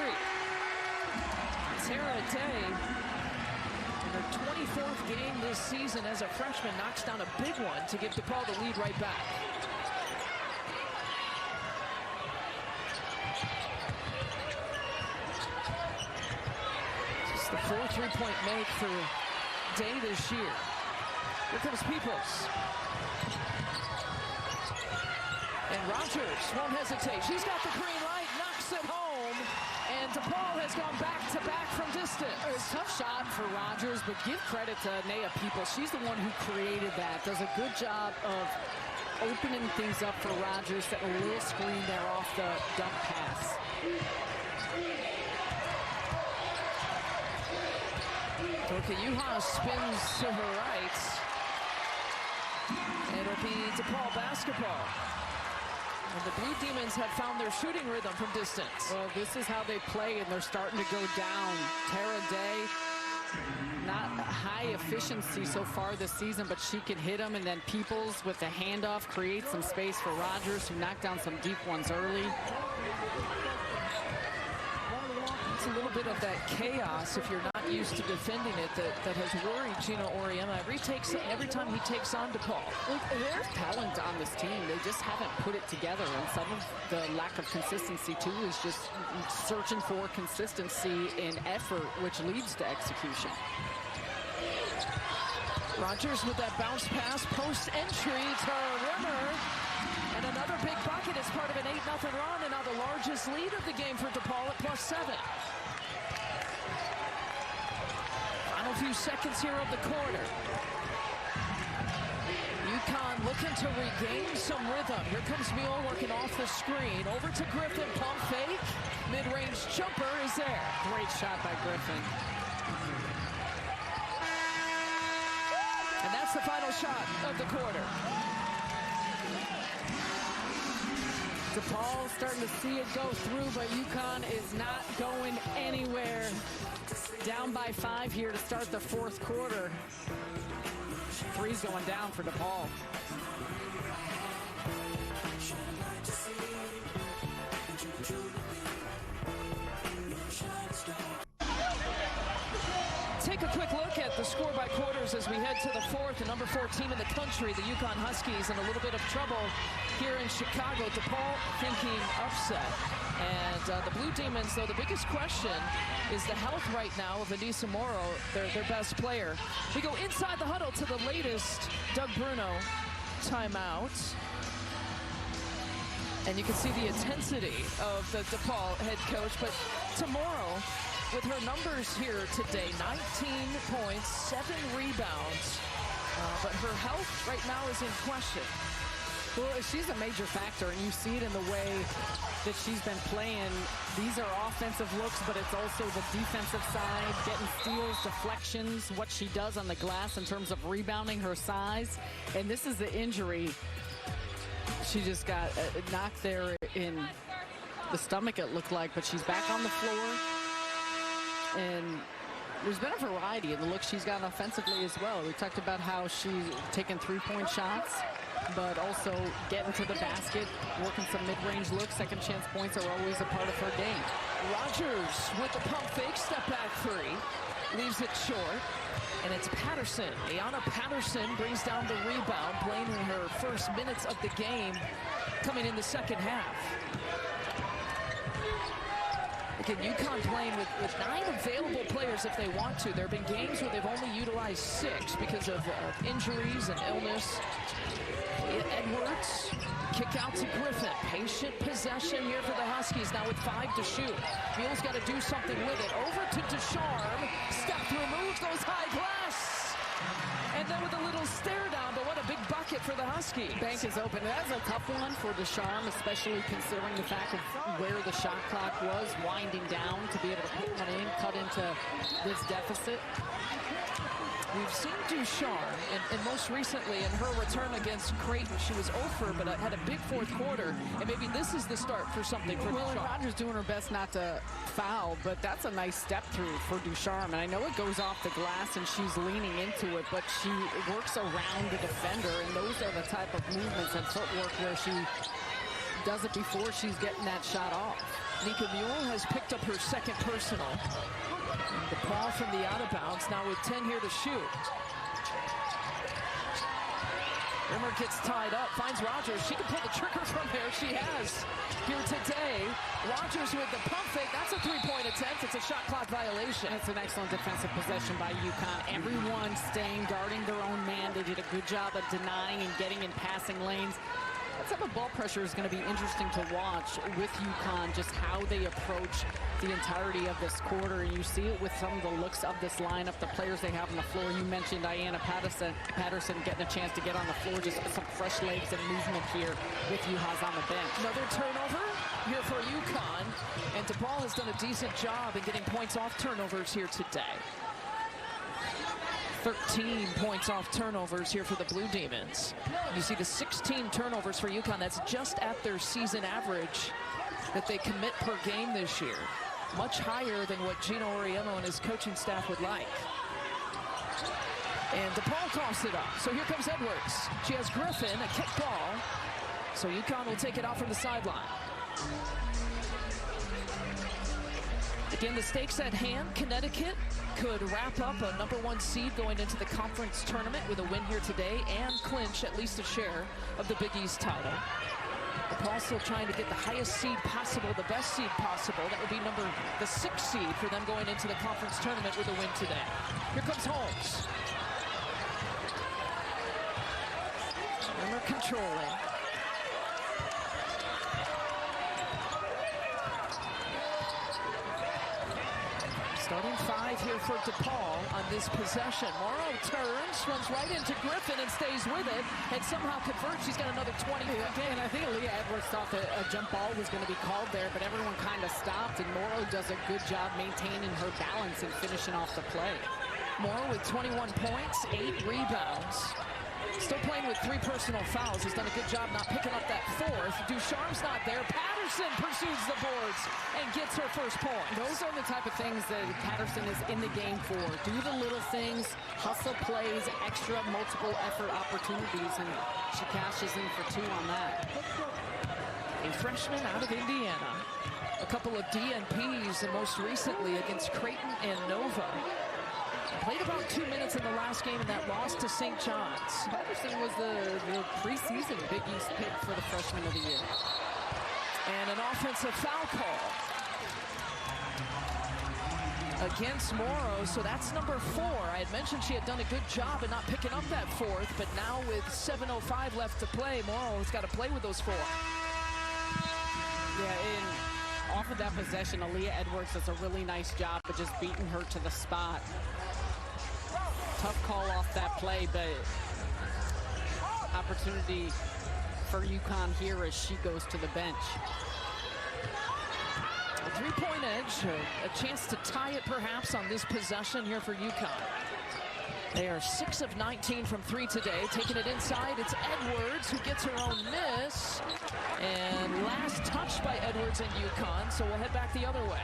Tara Day, in her 24th game this season as a freshman, knocks down a big one to give DePaul the lead right back. This is the 4 3-point make for Day this year. Here comes Peoples. And Rogers won't hesitate. She's got the green light, knocks it home. And DePaul has gone back-to-back from distance. It was a tough shot for Rogers, but give credit to Naya Peoples. She's the one who created that. Does a good job of opening things up for Rogers. Set a little screen there off the dump pass. Dorka Juhász spins to her right. And it'll be DePaul basketball. And the Blue Demons have found their shooting rhythm from distance. Well, this is how they play, and they're starting to go down. Tara Day, not high efficiency so far this season, but she can hit them. And then Peoples with the handoff creates some space for Rogers, who knocked down some deep ones early. It's a little bit of that chaos, if you're not used to defending it, that has worried Gino Auriemma every time he takes on DePaul. Look, there's talent on this team. They just haven't put it together, and some of the lack of consistency, too, is just searching for consistency and effort, which leads to execution. Rogers with that bounce pass, post-entry to Rimmer. And another big bucket is part of an 8-0 run, and now the largest lead of the game for DePaul at +7. Final few seconds here of the quarter. UConn looking to regain some rhythm. Here comes Mule working off the screen. Over to Griffin, pump fake. Mid-range jumper is there. Great shot by Griffin. And that's the final shot of the quarter. DePaul starting to see it go through, but UConn is not going anywhere. Down by 5 here to start the fourth quarter. Three's going down for DePaul. take a quick look at the score by quarters as we head to the fourth. The number 4 team in the country, the UConn Huskies, in a little bit of trouble here in Chicago. DePaul thinking upset. And the Blue Demons, though, the biggest question is the health right now of Anissa Morrow, their best player. We go inside the huddle to the latest Doug Bruno timeout. And you can see the intensity of the DePaul head coach. But tomorrow, with her numbers here today, 19 points, 7 rebounds. But her health right now is in question. Well, she's a major factor, and you see it in the way that she's been playing. These are offensive looks, but it's also the defensive side, getting steals, deflections, what she does on the glass in terms of rebounding, her size. And this is the injury. She just got knocked there in the stomach, it looked like, but she's back on the floor. And there's been a variety in the looks she's gotten offensively as well. We talked about how she's taken three-point shots, but also getting to the basket, working some mid-range looks. Second chance points are always a part of her game. Rogers with the pump fake, step back three, leaves it short. And it's Patterson. Ayanna Patterson brings down the rebound, playing in her first minutes of the game, coming in the second half. Again, UConn playing with 9 available players if they want to. There have been games where they've only utilized 6 because of injuries and illness. Edwards, kick out to Griffin. Patient possession here for the Huskies, now with 5 to shoot. Mule's got to do something with it. Over to Ducharme. Step through move, goes high glass. And then with a little stare down, but what a big bucket for the Huskies. Bank is open. That's a tough one for Ducharme, especially considering the fact of where the shot clock was, winding down to be able to put one in, cut into this deficit. We've seen Ducharme, and most recently in her return against Creighton, she was over, but had a big fourth quarter, and maybe this is the start for something for Ducharme. Rogers doing her best not to foul, but that's a nice step through for Ducharme, and I know it goes off the glass and she's leaning into it, but she works around the defender, and those are the type of movements and footwork where she does it before she's getting that shot off. Nika Mule has picked up her second personal. DePaul from the out of bounds, now with 10 here to shoot. Rimmer gets tied up, finds Rogers. She can pull the trigger from there. She has here today. Rogers with the pump fake. That's a three-point attempt. It's a shot clock violation. It's an excellent defensive possession by UConn. Everyone staying, guarding their own man. They did a good job of denying and getting in passing lanes. That type of ball pressure is going to be interesting to watch with UConn, just how they approach the entirety of this quarter. And you see it with some of the looks of this lineup, the players they have on the floor. You mentioned Ayanna Patterson getting a chance to get on the floor, just some fresh legs and movement here with UHA's on the bench. Another turnover here for UConn, and DePaul has done a decent job in getting points off turnovers here today. 13 points off turnovers here for the Blue Demons. You see the 16 turnovers for UConn. That's just at their season average that they commit per game this year. Much higher than what Gino Auriemma and his coaching staff would like. And DePaul coughs it up. So here comes Edwards. She has Griffin, a kick ball. So UConn will take it out from the sideline. Again, the stakes at hand. Connecticut could wrap up a #1 seed going into the conference tournament with a win here today and clinch at least a share of the Big East title. DePaul still trying to get the highest seed possible, the best seed possible. That would be the 6th seed for them going into the conference tournament with a win today. Here comes Holmes. Rimmer controlling. Starting 5 here for DePaul on this possession. Morrow turns, runs right into Griffin and stays with it, and somehow converts. She's got another 20 again. And I think Leah Edwards thought that a jump ball was going to be called there, but everyone kind of stopped, and Morrow does a good job maintaining her balance and finishing off the play. Morrow with 21 points, 8 rebounds. Still playing with 3 personal fouls. Has done a good job not picking up that 4th. Ducharme's not there. Patterson pursues the boards and gets her first point. Those are the type of things that Patterson is in the game for. Do the little things, hustle plays, extra multiple effort opportunities, and she cashes in for 2 on that. A freshman out of Indiana. A couple of DNPs, and most recently against Creighton and Nova. Played about 2 minutes in the last game in that loss to St. John's. Patterson was the preseason Big East pick for the freshman of the year. And an offensive foul call against Morrow, so that's number 4. I had mentioned she had done a good job in not picking up that 4th, but now with 7:05 left to play, Morrow has got to play with those 4. Yeah, and off of that possession, Aaliyah Edwards does a really nice job of just beating her to the spot. Tough call off that play, but opportunity for UConn here as she goes to the bench. A 3-point edge, a chance to tie it perhaps on this possession here for UConn. They are 6 of 19 from 3 today. Taking it inside, it's Edwards who gets her own miss. And last touch by Edwards and UConn, so we'll head back the other way.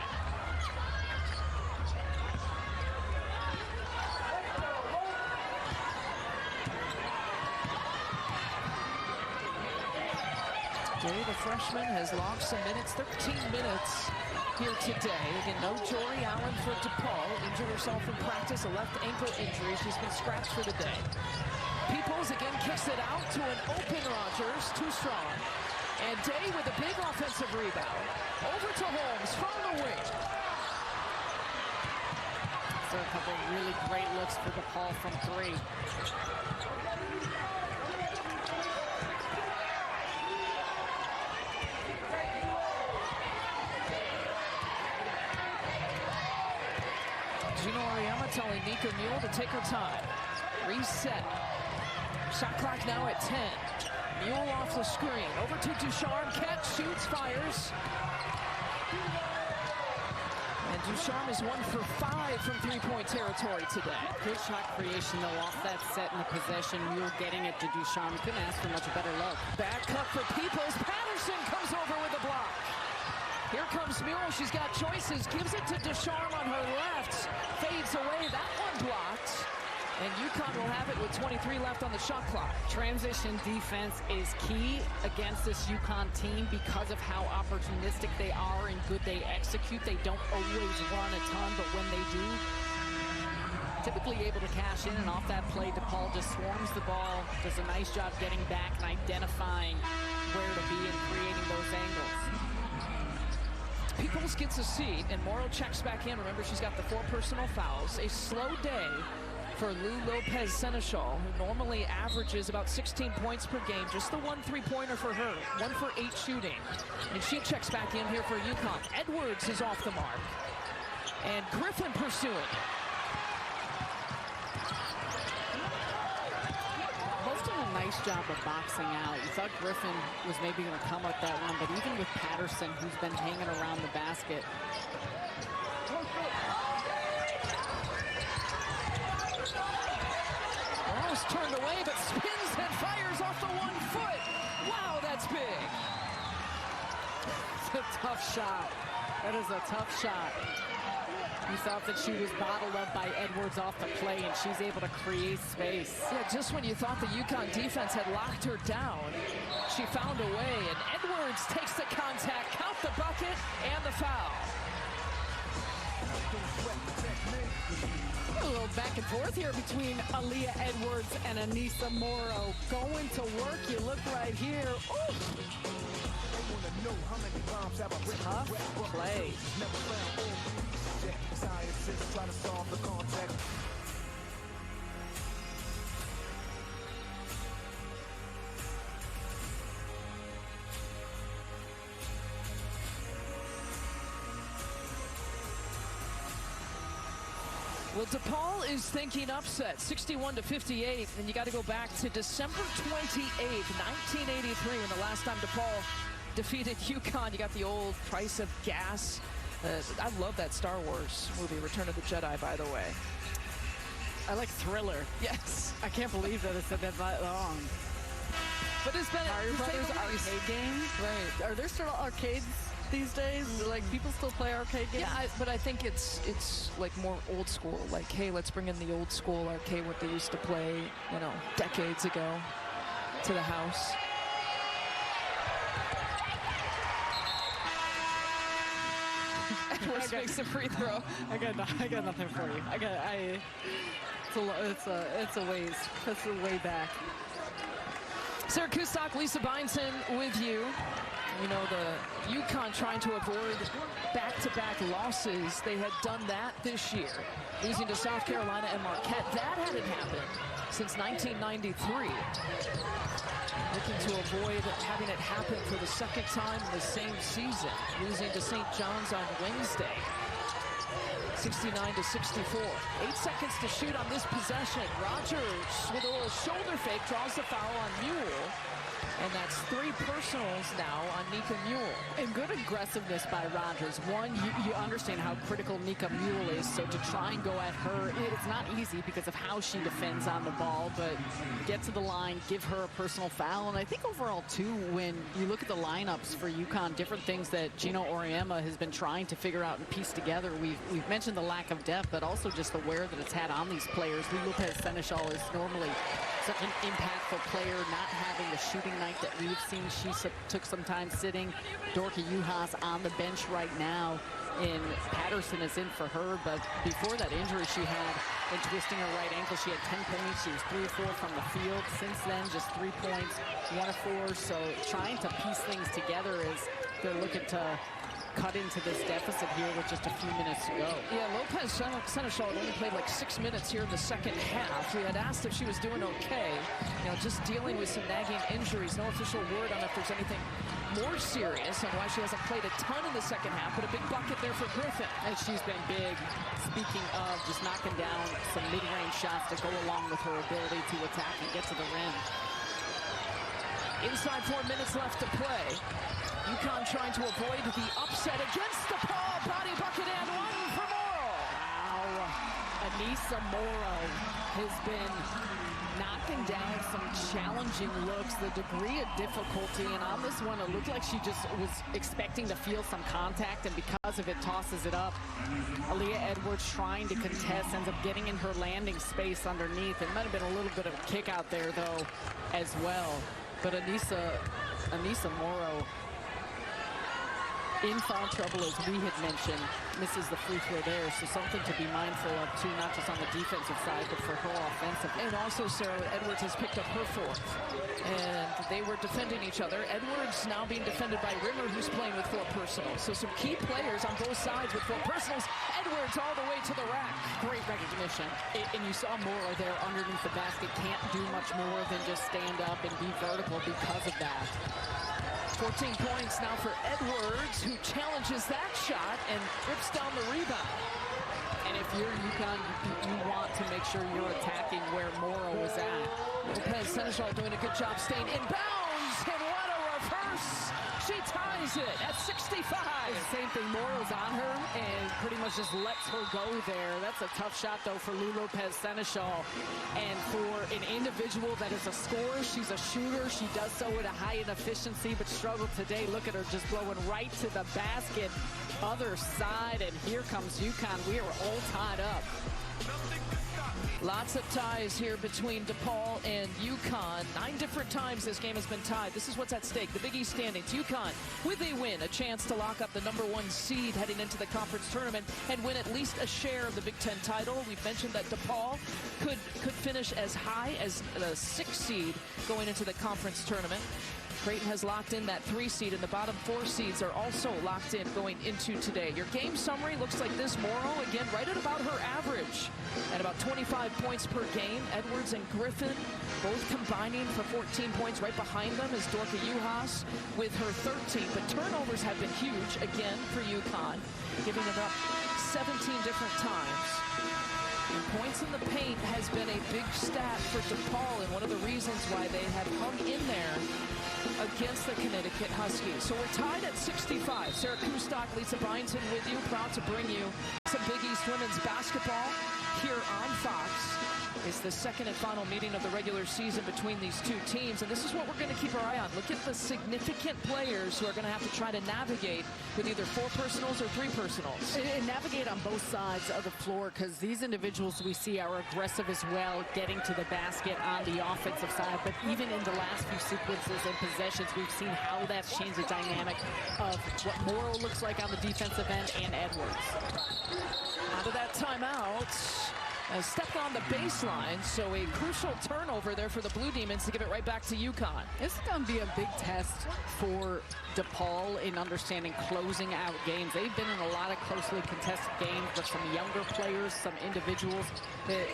Day, the freshman, has logged some minutes, 13 minutes here today. Again, no Jory Allen for DePaul. Injured herself in practice, a left ankle injury. She's been scratched for the day. Peoples again kicks it out to an open Rogers, too strong. And Day with a big offensive rebound. Over to Holmes from the wing. So a couple of really great looks for DePaul from 3. Telling Nika Mule to take her time. Reset. Shot clock now at 10. Mule off the screen. Over to Ducharme. Catch, shoots, fires. And Ducharme is 1 for 5 from 3-point territory today. Good shot creation, though, off that set in the possession. Mule getting it to Ducharme. Couldn't ask for much better luck. Back cut for Peoples. Patterson comes over with a block. Here comes Mule. She's got choices. Gives it to Ducharme on her left. Fades away. That one blocked. And UConn will have it with 23 left on the shot clock. Transition defense is key against this UConn team because of how opportunistic they are and good they execute. They don't always run a ton, but when they do, typically able to cash in. And off that play, DePaul just swarms the ball, does a nice job getting back and identifying where to be and creating those angles. Peoples gets a seat, and Morrow checks back in. Remember, she's got the 4 personal fouls. A slow day for Lou Lopez Seneschal, who normally averages about 16 points per game. Just the 1 3-pointer for her. 1 for 8 shooting. And she checks back in here for UConn. Edwards is off the mark. And Griffin pursuing. Nice job of boxing out. You thought Griffin was maybe going to come with that one, but even with Patterson, who's been hanging around the basket. Almost turned away, but spins and fires off the 1 foot. Wow, that's big. It's a tough shot. That is a tough shot. You thought that she was bottled up by Edwards off the play, and she's able to create space. Yeah, just when you thought the UConn defense had locked her down, she found a way, and Edwards takes the contact, count the bucket, and the foul. A little back and forth here between Aaliyah Edwards and Anissa Morrow. Going to work, you look right here. Ooh. Tough play. Trying to solve the context. Well, DePaul is thinking upset, 61-58, and you got to go back to December 28th, 1983, when the last time DePaul defeated UConn. You got the old price of gas. I love that Star Wars movie, Return of the Jedi, by the way. I like Thriller. Yes. I can't believe that it's been that long. But it's been Mario Brothers arcade game. Right. Are there still arcades these days? Like, people still play arcade games? Yeah, but I think it's like more old school. Like, hey, let's bring in the old school arcade, what they used to play, you know, decades ago, to the house. Edwards makes the free throw. I got nothing for you. It's a ways. It's a way back. Sarah Kustok, Lisa Byington with you. You know, the UConn trying to avoid back-to-back losses. They had done that this year, losing to South Carolina and Marquette. That hadn't happened since 1993. Looking to avoid having it happen for the second time in the same season, losing to St. John's on Wednesday. 69-64. 8 seconds to shoot on this possession. Rogers with a little shoulder fake draws the foul on Mule. And that's 3 personals now on Nika Mule. And good aggressiveness by Rogers. One, you understand how critical Nika Mule is, so to try and go at her, it's not easy because of how she defends on the ball, but get to the line, give her a personal foul. And I think overall, too, when you look at the lineups for UConn, different things that Gino Auriemma has been trying to figure out and piece together. We've mentioned the lack of depth, but also just the wear that it's had on these players. Lou Lopez-Seneschal is normally such an impactful player, not having the shooting night that we've seen. She took some time sitting. Dorka Juhas on the bench right now, and Patterson is in for her. But before that injury she had in twisting her right ankle, she had 10 points. She was 3 of 4 from the field. Since then, just 3 points, 1 of 4. So trying to piece things together as they're looking to cut into this deficit here with just a few minutes to go. Yeah, Lopez-Seneschal had only played like 6 minutes here in the second half. We had asked if she was doing okay. You know, just dealing with some nagging injuries. No official word on if there's anything more serious and why she hasn't played a ton in the second half, but a big bucket there for Griffin. And she's been big. Speaking of just knocking down some mid-range shots to go along with her ability to attack and get to the rim. Inside 4 minutes left to play. UConn trying to avoid the upset against DePaul. Body bucket and 1 for Morrow. Wow. Anissa Morrow has been knocking down some challenging looks, the degree of difficulty, and on this one it looked like she just was expecting to feel some contact, and because of it tosses it up. Aaliyah Edwards trying to contest, ends up getting in her landing space underneath. It might have been a little bit of a kick out there though as well. But Anissa Morrow in foul trouble, as we had mentioned, misses the free throw there. So something to be mindful of, too, not just on the defensive side, but for her offensive. And also, Sarah, Edwards has picked up her 4th. And they were defending each other. Edwards now being defended by Rimmer, who's playing with 4 personals. So some key players on both sides with 4 personals. Edwards all the way to the rack. Great recognition. And you saw Morrow there underneath the basket. Can't do much more than just stand up and be vertical because of that. 14 points now for Edwards, who challenges that shot and rips down the rebound. And if you're UConn, you want to make sure you're attacking where Morrow was at. Lopez-Seneschal doing a good job staying in bounds, and what a reverse! She ties it at 65. Same thing, Morrow's on her and pretty much just lets her go there. That's a tough shot though for Lou Lopez-Seneschal. And for an individual that is a scorer, she's a shooter. She does so with a high in efficiency, but struggled today. Look at her just blowing right to the basket. Other side, and here comes UConn. We are all tied up. Lots of ties here between DePaul and UConn. 9 different times this game has been tied. This is what's at stake. The Big East standings. UConn, with a win, a chance to lock up the #1 seed heading into the conference tournament and win at least a share of the Big Ten title. We've mentioned that DePaul could finish as high as the 6th seed going into the conference tournament. Creighton has locked in that 3 seed, and the bottom 4 seeds are also locked in going into today. Your game summary looks like this. Morrow, again, right at about her average at about 25 points per game. Edwards and Griffin both combining for 14 points. Right behind them is Dorka Juhas with her 13. But turnovers have been huge, again, for UConn, giving it up 17 different times. And points in the paint has been a big stat for DePaul, and one of the reasons why they have hung in there against the Connecticut Huskies. So we're tied at 65. Sarah Kustok, Lisa Byington with you, proud to bring you some Big East women's basketball here on Fox. It's the second and final meeting of the regular season between these two teams, and this is what we're going to keep our eye on. Look at the significant players who are going to have to try to navigate with either 4 personals or 3 personals. And navigate on both sides of the floor, because these individuals we see are aggressive as well, getting to the basket on the offensive side. But even in the last few sequences and possessions, we've seen how that's changed the dynamic of what Morrow looks like on the defensive end and Edwards. Out of that timeout. Stepped on the baseline, so a crucial turnover there for the Blue Demons to give it right back to UConn. This is going to be a big test for DePaul in understanding closing out games. They've been in a lot of closely contested games with some younger players, some individuals. It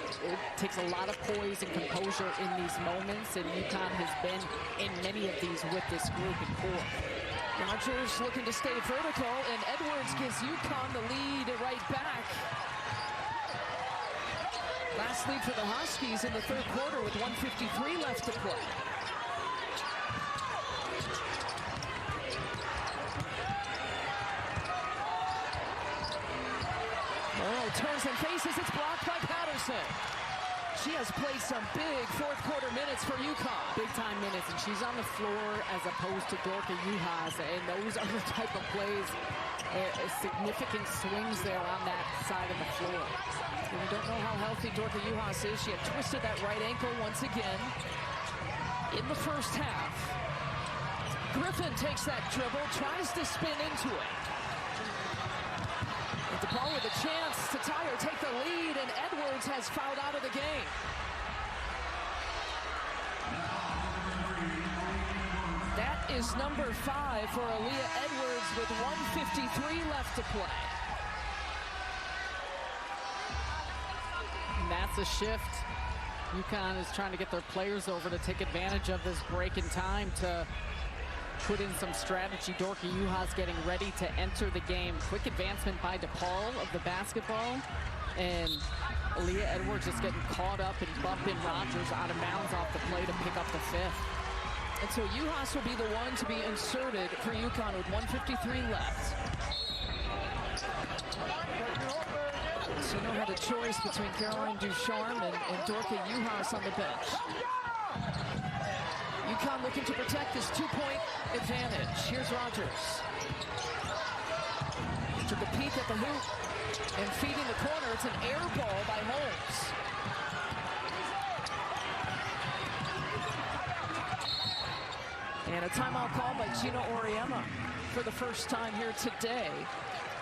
takes a lot of poise and composure in these moments, and UConn has been in many of these with this group and core. Rogers looking to stay vertical, and Edwards gives UConn the lead right back. Last lead for the Huskies in the third quarter with 1:53 left to play. Morrow turns and faces. It's blocked by Patterson. She has played some big fourth quarter minutes for UConn. Big time minutes, and she's on the floor as opposed to Dorka Juhas, and those are the type of plays, significant swings there on that side of the floor. We don't know how healthy Dorka Juhas is. She had twisted that right ankle once again in the first half. Griffin takes that dribble, tries to spin into it. And DePaul with a chance to tie or take the lead, and Edwards has fouled out of the game. That is number 5 for Aaliyah Edwards with 1:53 left to play. That's a shift. UConn is trying to get their players over to take advantage of this break in time to put in some strategy. Dorka Juhas getting ready to enter the game. Quick advancement by DePaul of the basketball. And Aaliyah Edwards just getting caught up and bumping Rogers out of bounds off the play to pick up the 5th. And so Juhas will be the one to be inserted for UConn with 1:53 left. Sino had a choice between Caroline Ducharme and Dorka Juhas on the bench. UConn looking to protect this 2-point advantage. Here's Rogers. Took a peek at the hoop and feeding the corner. It's an air ball by Holmes. And a timeout call by Gina Auriemma for the first time here today.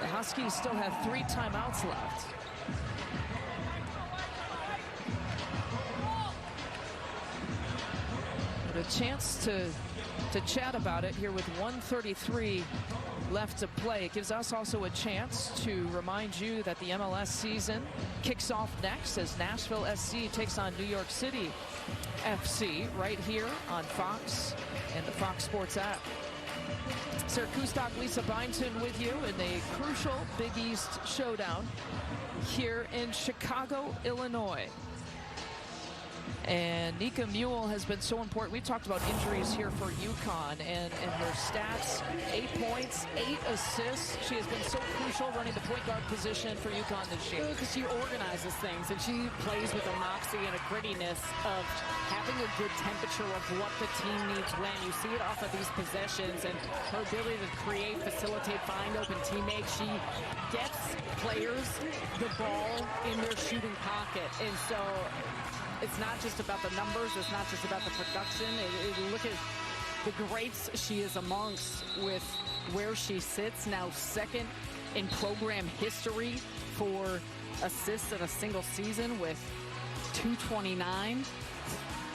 The Huskies still have 3 timeouts left. A chance to chat about it here with 1:33 left to play. It gives us also a chance to remind you that the MLS season kicks off next as Nashville SC takes on New York City FC right here on Fox and the Fox Sports app. Sarah Kustok, Lisa Byington with you in the crucial Big East showdown here in Chicago, Illinois. And Nika Mule has been so important. We talked about injuries here for UConn and her stats, 8 points, 8 assists. She has been so crucial running the point guard position for UConn this year. Because she organizes things, and she plays with a moxie and a grittiness of having a good temperature of what the team needs when. You see it off of these possessions, and her ability to create, facilitate, find open teammates. She gets players the ball in their shooting pocket, and so it's not just about the numbers. It's not just about the production. Look at the greats she is amongst with where she sits. Now 2nd in program history for assists in a single season with 229.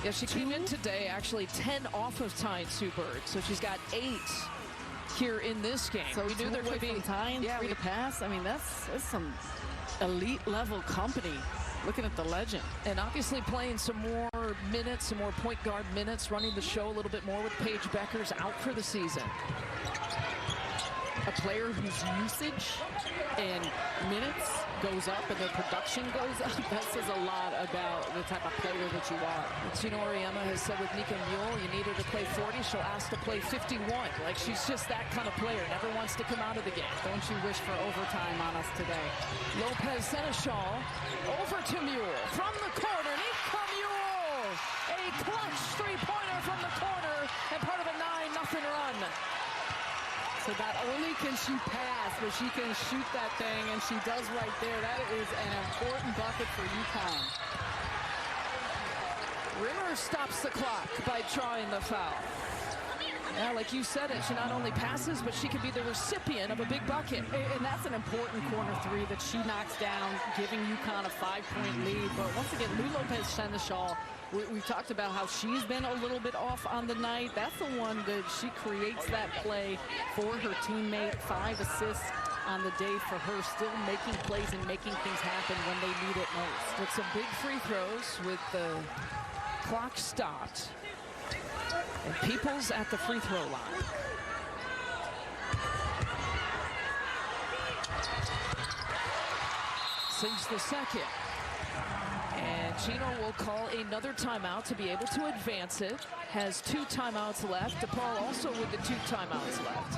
Yeah, she came in today actually 10 off of tying Sue Bird. So she's got 8 here in this game. So we knew there could be tying, 3 to pass. I mean, that's some elite level company. Looking at the legend. And obviously playing some more minutes, some more point guard minutes, running the show a little bit more with Paige Beckers out for the season. A player whose usage and minutes goes up and their production goes up. That says a lot about the type of player that you are. Gina Auriemma has said with Nika Mule, you need her to play 40, she'll ask to play 51. Like, she's just that kind of player, never wants to come out of the game. Don't you wish for overtime on us today? Lopez Seneschal over to Mule from the corner, and he clutch three-pointer from the corner and part of a 9-0 run. So not only can she pass, but she can shoot that thing, and she does right there. That is an important bucket for UConn. Rimmer stops the clock by drawing the foul. Yeah, like you said, she not only passes, but she can be the recipient of a big bucket. And that's an important corner three that she knocks down, giving UConn a 5-point lead. But once again, Lou Lopez-Seneschal, we talked about how she's been a little bit off on the night. That's the one that she creates that play for her teammate. 5 assists on the day for her, still making plays and making things happen when they need it most. With some big free throws with the clock stopped. And Peoples at the free throw line. Sings the second. And Gino will call another timeout to be able to advance it. Has 2 timeouts left. DePaul also with the 2 timeouts left.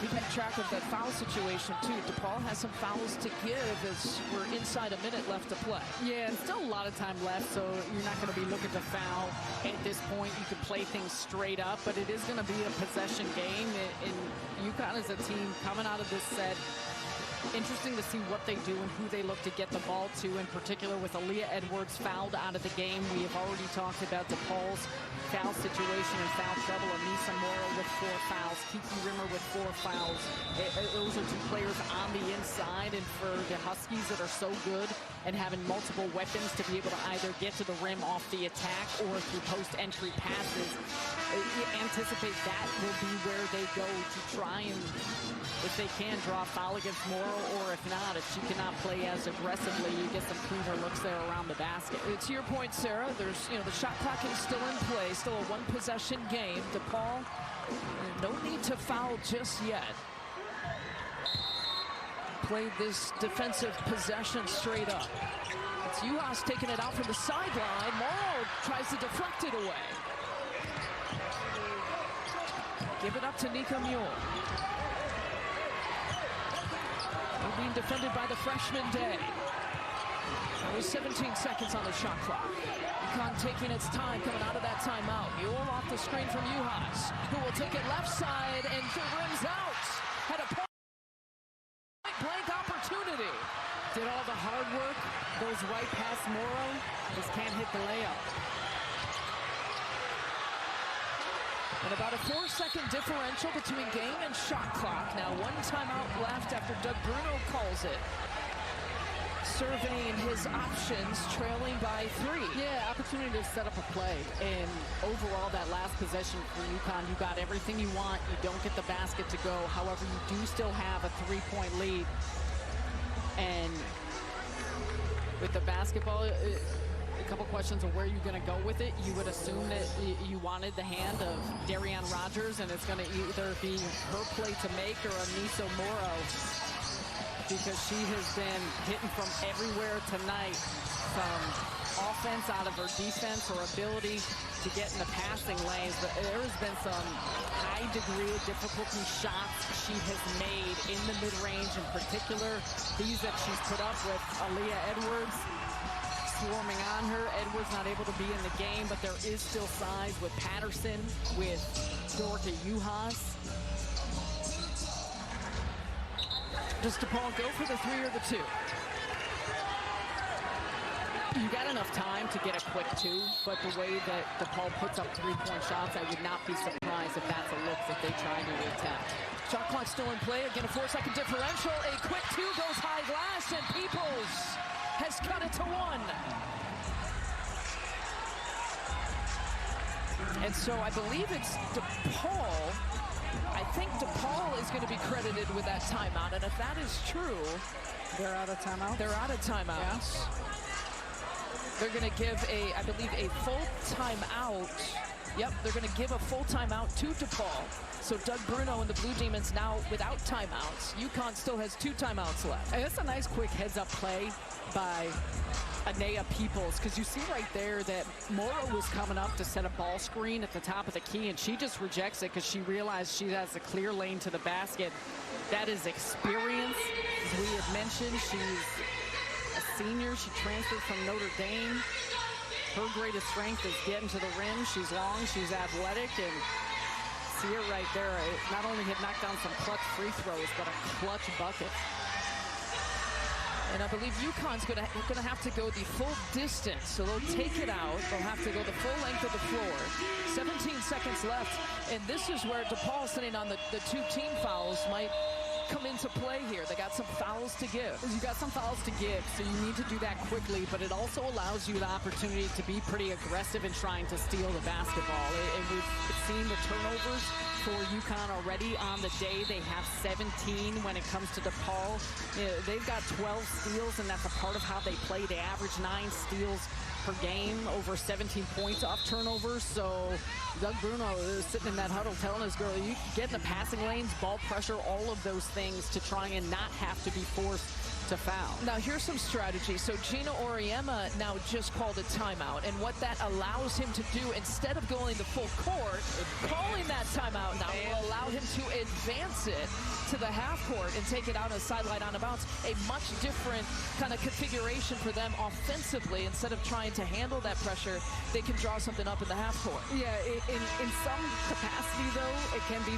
Keeping track of that foul situation too. DePaul has some fouls to give as we're inside a minute left to play. Yeah, and still a lot of time left, so you're not going to be looking to foul at this point. You can play things straight up, but it is going to be a possession game. And UConn is a team coming out of this set. Interesting to see what they do and who they look to get the ball to, in particular with Aaliyah Edwards fouled out of the game. We have already talked about DePaul's foul situation and foul trouble. Anissa Morrow with 4 fouls. Kiki Rimmer with 4 fouls. Those are 2 players on the inside, and for the Huskies that are so good and having multiple weapons to be able to either get to the rim off the attack or through post-entry passes, you anticipate that will be where they go to try and, if they can, draw a foul against Morrow, or if not, if she cannot play as aggressively, you get some cleaner looks there around the basket. To your point, Sarah, there's, the shot clock is still in play, still a 1-possession game. DePaul, no need to foul just yet. Played this defensive possession straight up. It's Juhas taking it out from the sideline. Morrow tries to deflect it away. Give it up to Nika Mule. Being defended by the freshman Day. With 17 seconds on the shot clock. UConn taking its time coming out of that timeout. Mule off the screen from Juhas, who will take it left side and rims out. Had a point-blank opportunity. Did all the hard work, goes right past Morrow, just can't hit the layup. And about a 4-second differential between game and shot clock. Now 1 timeout left after Doug Bruno calls it. Surveying his options, trailing by 3. Yeah, opportunity to set up a play. And overall, that last possession for UConn, you got everything you want. You don't get the basket to go. However, you do still have a 3-point lead. And with the basketball, a couple questions of where you're going to go with it. You would assume that you wanted the hand of Darian Rogers, and it's going to either be her play to make or Anissa Morrow, because she has been hitting from everywhere tonight, from offense out of her defense, her ability to get in the passing lanes. But there has been some high degree of difficulty shots she has made in the mid-range, in particular these that she's put up with Aaliyah Edwards swarming on her. Edwards not able to be in the game, but there is still size with Patterson, with Dorka Juhas. Does DePaul go for the 3 or the 2? You got enough time to get a quick 2, but the way that DePaul puts up 3-point shots, I would not be surprised if that's a look that they try to attack. Shot clock still in play. Again, a 4-second differential. A quick 2 goes high glass, and Peoples has cut it to 1. And so I believe it's DePaul. I think DePaul is going to be credited with that timeout. And if that is true, they're out of timeouts? They're out of timeouts. Yeah. They're going to give I believe, a full timeout. Yep, they're going to give a full timeout to DePaul. So Doug Bruno and the Blue Demons now without timeouts. UConn still has 2 timeouts left. And that's a nice quick heads-up play by Anaya Peoples, because you see right there that Morrow was coming up to set a ball screen at the top of the key, and she just rejects it because she realized she has a clear lane to the basket. That is experience. As we have mentioned, she's a senior. She transferred from Notre Dame. her greatest strength is getting to the rim. She's long, she's athletic, and see it right there. Not only had knocked down some clutch free throws, but a clutch bucket. And I believe UConn's going to have to go the full distance. So they'll take it out. They'll have to go the full length of the floor. 17 seconds left. And this is where DePaul, sitting on the two team fouls, might come into play here. They got some fouls to give. You got some fouls to give, so you need to do that quickly, but it also allows you the opportunity to be pretty aggressive in trying to steal the basketball. And we've seen the turnovers for UConn already on the day. They have 17 when it comes to DePaul. They've got 12 steals, and that's a part of how they play. They average 9 steals per game, over 17 points off turnovers. So Doug Bruno is sitting in that huddle telling his girl, you get in the passing lanes, ball pressure, all of those things to try and not have to be forced to foul. Now here's some strategy. So Gino Auriemma now just called a timeout, and what that allows him to do, instead of going the full court, calling that timeout now will allow him to advance it to the half court and take it out on the sideline on a bounce. A much different kind of configuration for them offensively. Instead of trying to handle that pressure, they can draw something up in the half court. Yeah, in some capacity though, it can be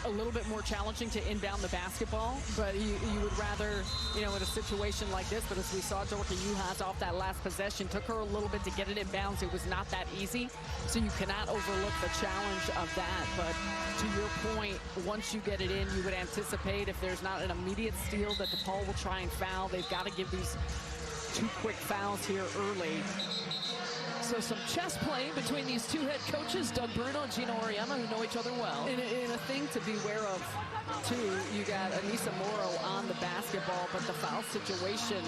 a little bit more challenging to inbound the basketball, but you would rather, in a situation like this. But as we saw, Dorka Juhas off that last possession, took her a little bit to get it in bounds. It was not that easy, so you cannot overlook the challenge of that. But to your point, once you get it in, you would anticipate, if there's not an immediate steal, that DePaul will try and foul. They've got to give these 2 quick fouls here early. So some chess playing between these two head coaches, Doug Bruno and Gino Auriemma, who know each other well. And a thing to beware of, too, you got Anissa Morrow on the basketball, but the foul situation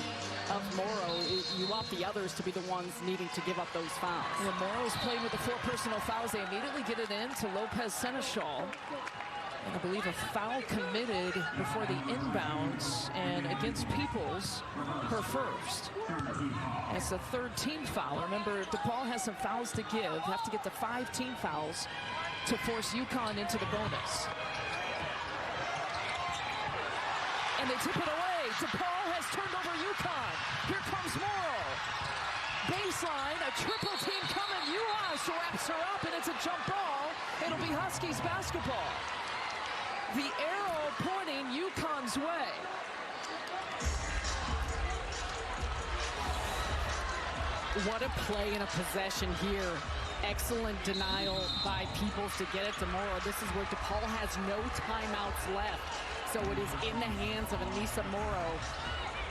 of Morrow, you want the others to be the ones needing to give up those fouls. When Morrow's playing with the 4 personal fouls, they immediately get it in to Lopez Seneschal. And I believe a foul committed before the inbounds, and against Peoples, her first. And it's the 3rd team foul. Remember, DePaul has some fouls to give. Have to get to 5 team fouls to force UConn into the bonus. And they tip it away. DePaul has turned over UConn. Here comes Morrow. Baseline, a triple team coming. Juhas wraps her up, and it's a jump ball. It'll be Huskies basketball. The arrow pointing UConn's way. What a play in a possession here. Excellent denial by Peoples to get it to Morrow. This is where DePaul has no timeouts left. So it is in the hands of Anissa Morrow.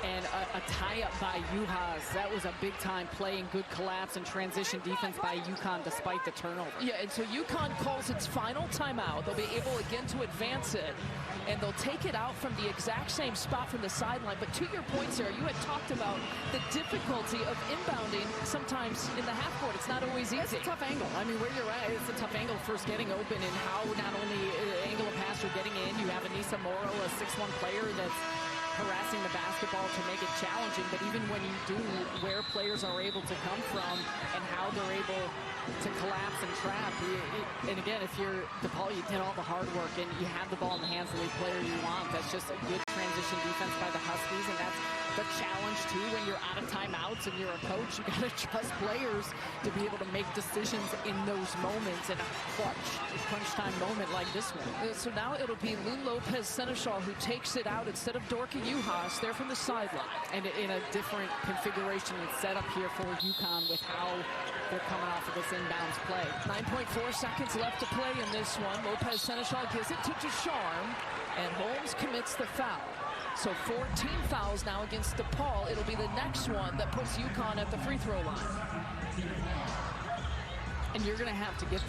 And a tie-up by Juhas. That was a big-time play and good collapse and transition defense by UConn despite the turnover. Yeah, and so UConn calls its final timeout. They'll be able again to advance it, and they'll take it out from the exact same spot from the sideline. But to your point, Sarah, you had talked about the difficulty of inbounding sometimes in the half court. It's not always easy. It's a tough angle. I mean, where you're at, it's a tough angle first getting open, and how not only angle of pass you're getting in, you have Anissa Morrow, a 6'1" player that's harassing the basketball to make it challenging, but even when you do, where players are able to come from and how they're able to collapse and trap. And again, if you're DePaul, you did all the hard work and you have the ball in the hands of the player you want. That's just a good transition defense by the Huskies, and that's the challenge too when you're out of timeouts and you're a coach. You got to trust players to be able to make decisions in those moments in a crunch time moment like this one. So now it'll be Lou Lopez Seneschal who takes it out instead of Dorka Juhas. They're from the sideline. And in a different configuration and setup here for UConn with how they're coming off of this inbounds play. 9.4 seconds left to play in this one. Lopez Seneschal gives it to Ducharme, and Holmes commits the foul. So 14 fouls now against DePaul. It'll be the next one that puts UConn at the free throw line. And you're going to have to get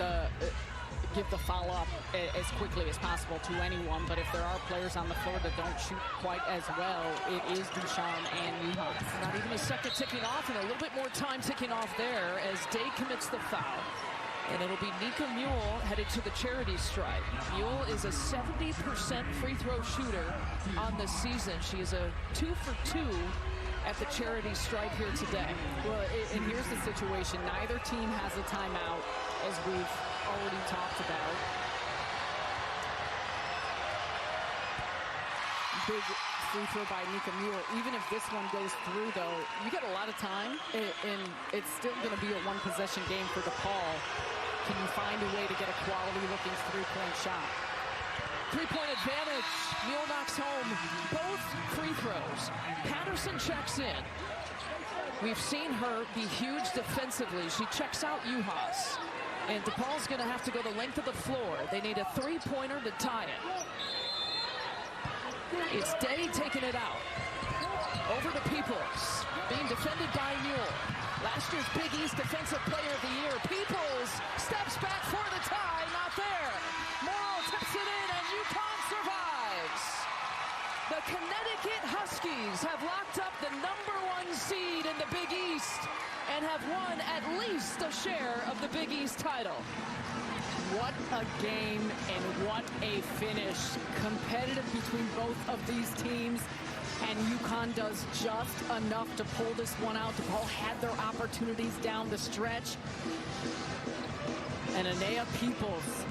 give the foul up as quickly as possible to anyone, but if there are players on the floor that don't shoot quite as well, it is Ducharme and Juhas. Not even a second ticking off, and a little bit more time ticking off there as Day commits the foul. And it'll be Nika Mule headed to the charity stripe. Mule is a 70% free throw shooter on the season. She is a 2 for 2 at the charity stripe here today. Well, and here's the situation. Neither team has a timeout, as we've already talked about. big free throw by Nika Mueller. Even if this one goes through, though, you get a lot of time, and it's still going to be a one-possession game for DePaul. Can you find a way to get a quality-looking three-point shot? Three-point advantage. Mueller knocks home both free throws. Patterson checks in. We've seen her be huge defensively. She checks out Uhas. And DePaul's going to have to go the length of the floor. They need a three-pointer to tie it. It's Day taking it out. Over to Peoples. Being defended by Mueller. Last year's Big East Defensive Player of the Year. Peoples steps back for the tie. Not there. Morrow tips it in, and UConn survives. The Connecticut Huskies have locked up the #1 seed in the Big East and have won at least a share of the Big East title. What a game and what a finish. Competitive between both of these teams, and UConn does just enough to pull this one out. DePaul had their opportunities down the stretch. And Anea Peoples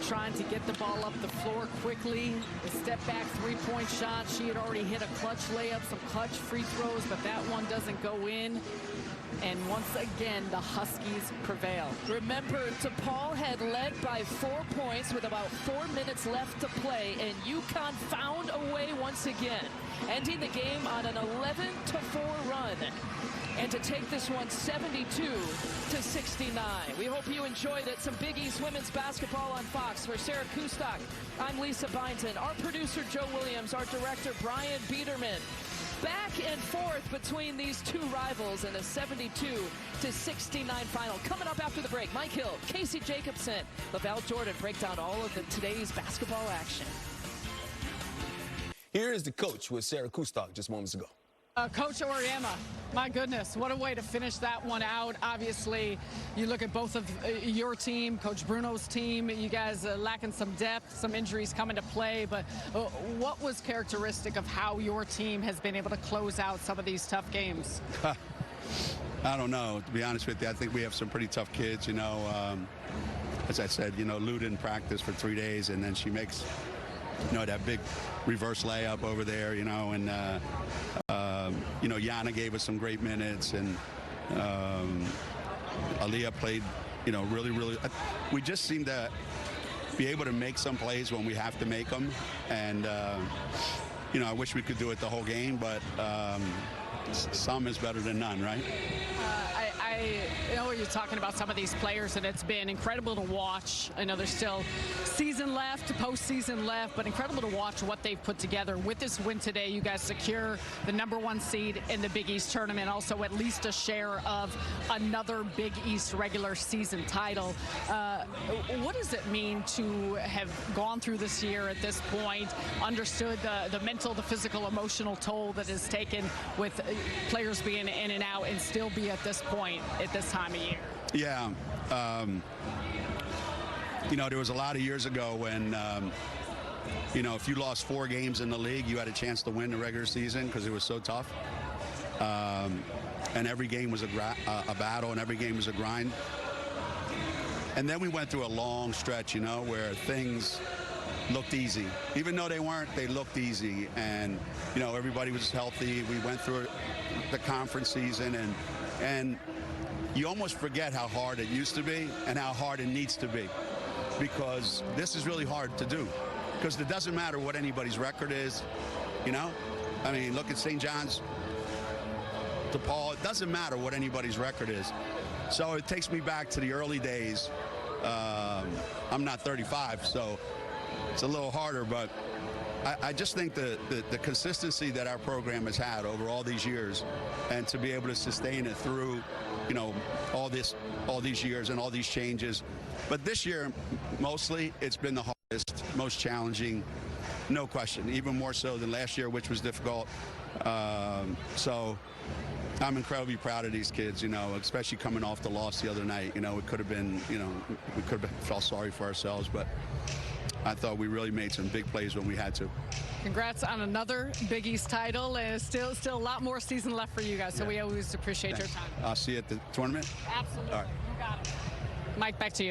trying to get the ball up the floor quickly. A step-back three-point shot. She had already hit a clutch layup, some clutch free throws, but that one doesn't go in. And once again, the Huskies prevail. Remember, DePaul had led by 4 points with about 4 minutes left to play, and UConn found a way once again, ending the game on an 11-4 run. And to take this one 72-69. We hope you enjoyed it. Some Big East women's basketball on Fox. For Sarah Kustok, I'm Lisa Byington. Our producer, Joe Williams. Our director, Brian Biederman. Back and forth between these two rivals in a 72-69 final. Coming up after the break, Mike Hill, Casey Jacobson, Lavelle Jordan break down all of today's basketball action. Here is the coach with Sarah Kustok just moments ago. Coach Oriema, my goodness, what a way to finish that one out. Obviously, you look at both of your team, Coach Bruno's team, you guys lacking some depth, some injuries coming to play, but what was characteristic of how your team has been able to close out some of these tough games? I don't know, to be honest with you. I think we have some pretty tough kids, you know. As I said, you know, Lou didn't practice for 3 days, and then she makes, you know, that big reverse layup over there, you know, and you know, Yana gave us some great minutes, and Aaliyah played, you know, really. We just seem to be able to make some plays when we have to make them, and you know, I wish we could do it the whole game, but some is better than none, right? I know you're talking about some of these players, and it's been incredible to watch. I know there's still season left, postseason left, but incredible to watch what they've put together. With this win today, you guys secure the #1 seed in the Big East tournament, also at least a share of another Big East regular season title. What does it mean to have gone through this year at this point, understood the mental, the physical, emotional toll that is taken with players being in and out, and still be at this point at this time of year? Yeah. You know, there was a lot of years ago when, you know, if you lost 4 games in the league, you had a chance to win the regular season because it was so tough. And every game was a battle, and every game was a grind. And then we went through a long stretch, you know, where things looked easy. Even though they weren't, they looked easy. And, you know, everybody was healthy. We went through the conference season, and you almost forget how hard it used to be and how hard it needs to be, because this is really hard to do, because it doesn't matter what anybody's record is, you know? I mean, look at St. John's, DePaul. It doesn't matter what anybody's record is. So it takes me back to the early days. I'm not 35, so it's a little harder, but I just think the consistency that our program has had over all these years, and to be able to sustain it through, you know, all these years and all these changes. But this year, mostly, it's been the hardest, most challenging, no question, even more so than last year, which was difficult. So I'm incredibly proud of these kids, you know, especially coming off the loss the other night. You know, it could have been, you know, we could have felt sorry for ourselves, but I thought we really made some big plays when we had to. Congrats on another Big East title, and still a lot more season left for you guys, so we always appreciate your time. I'll see you at the tournament. Absolutely. All right. You got it. Mike, back to you.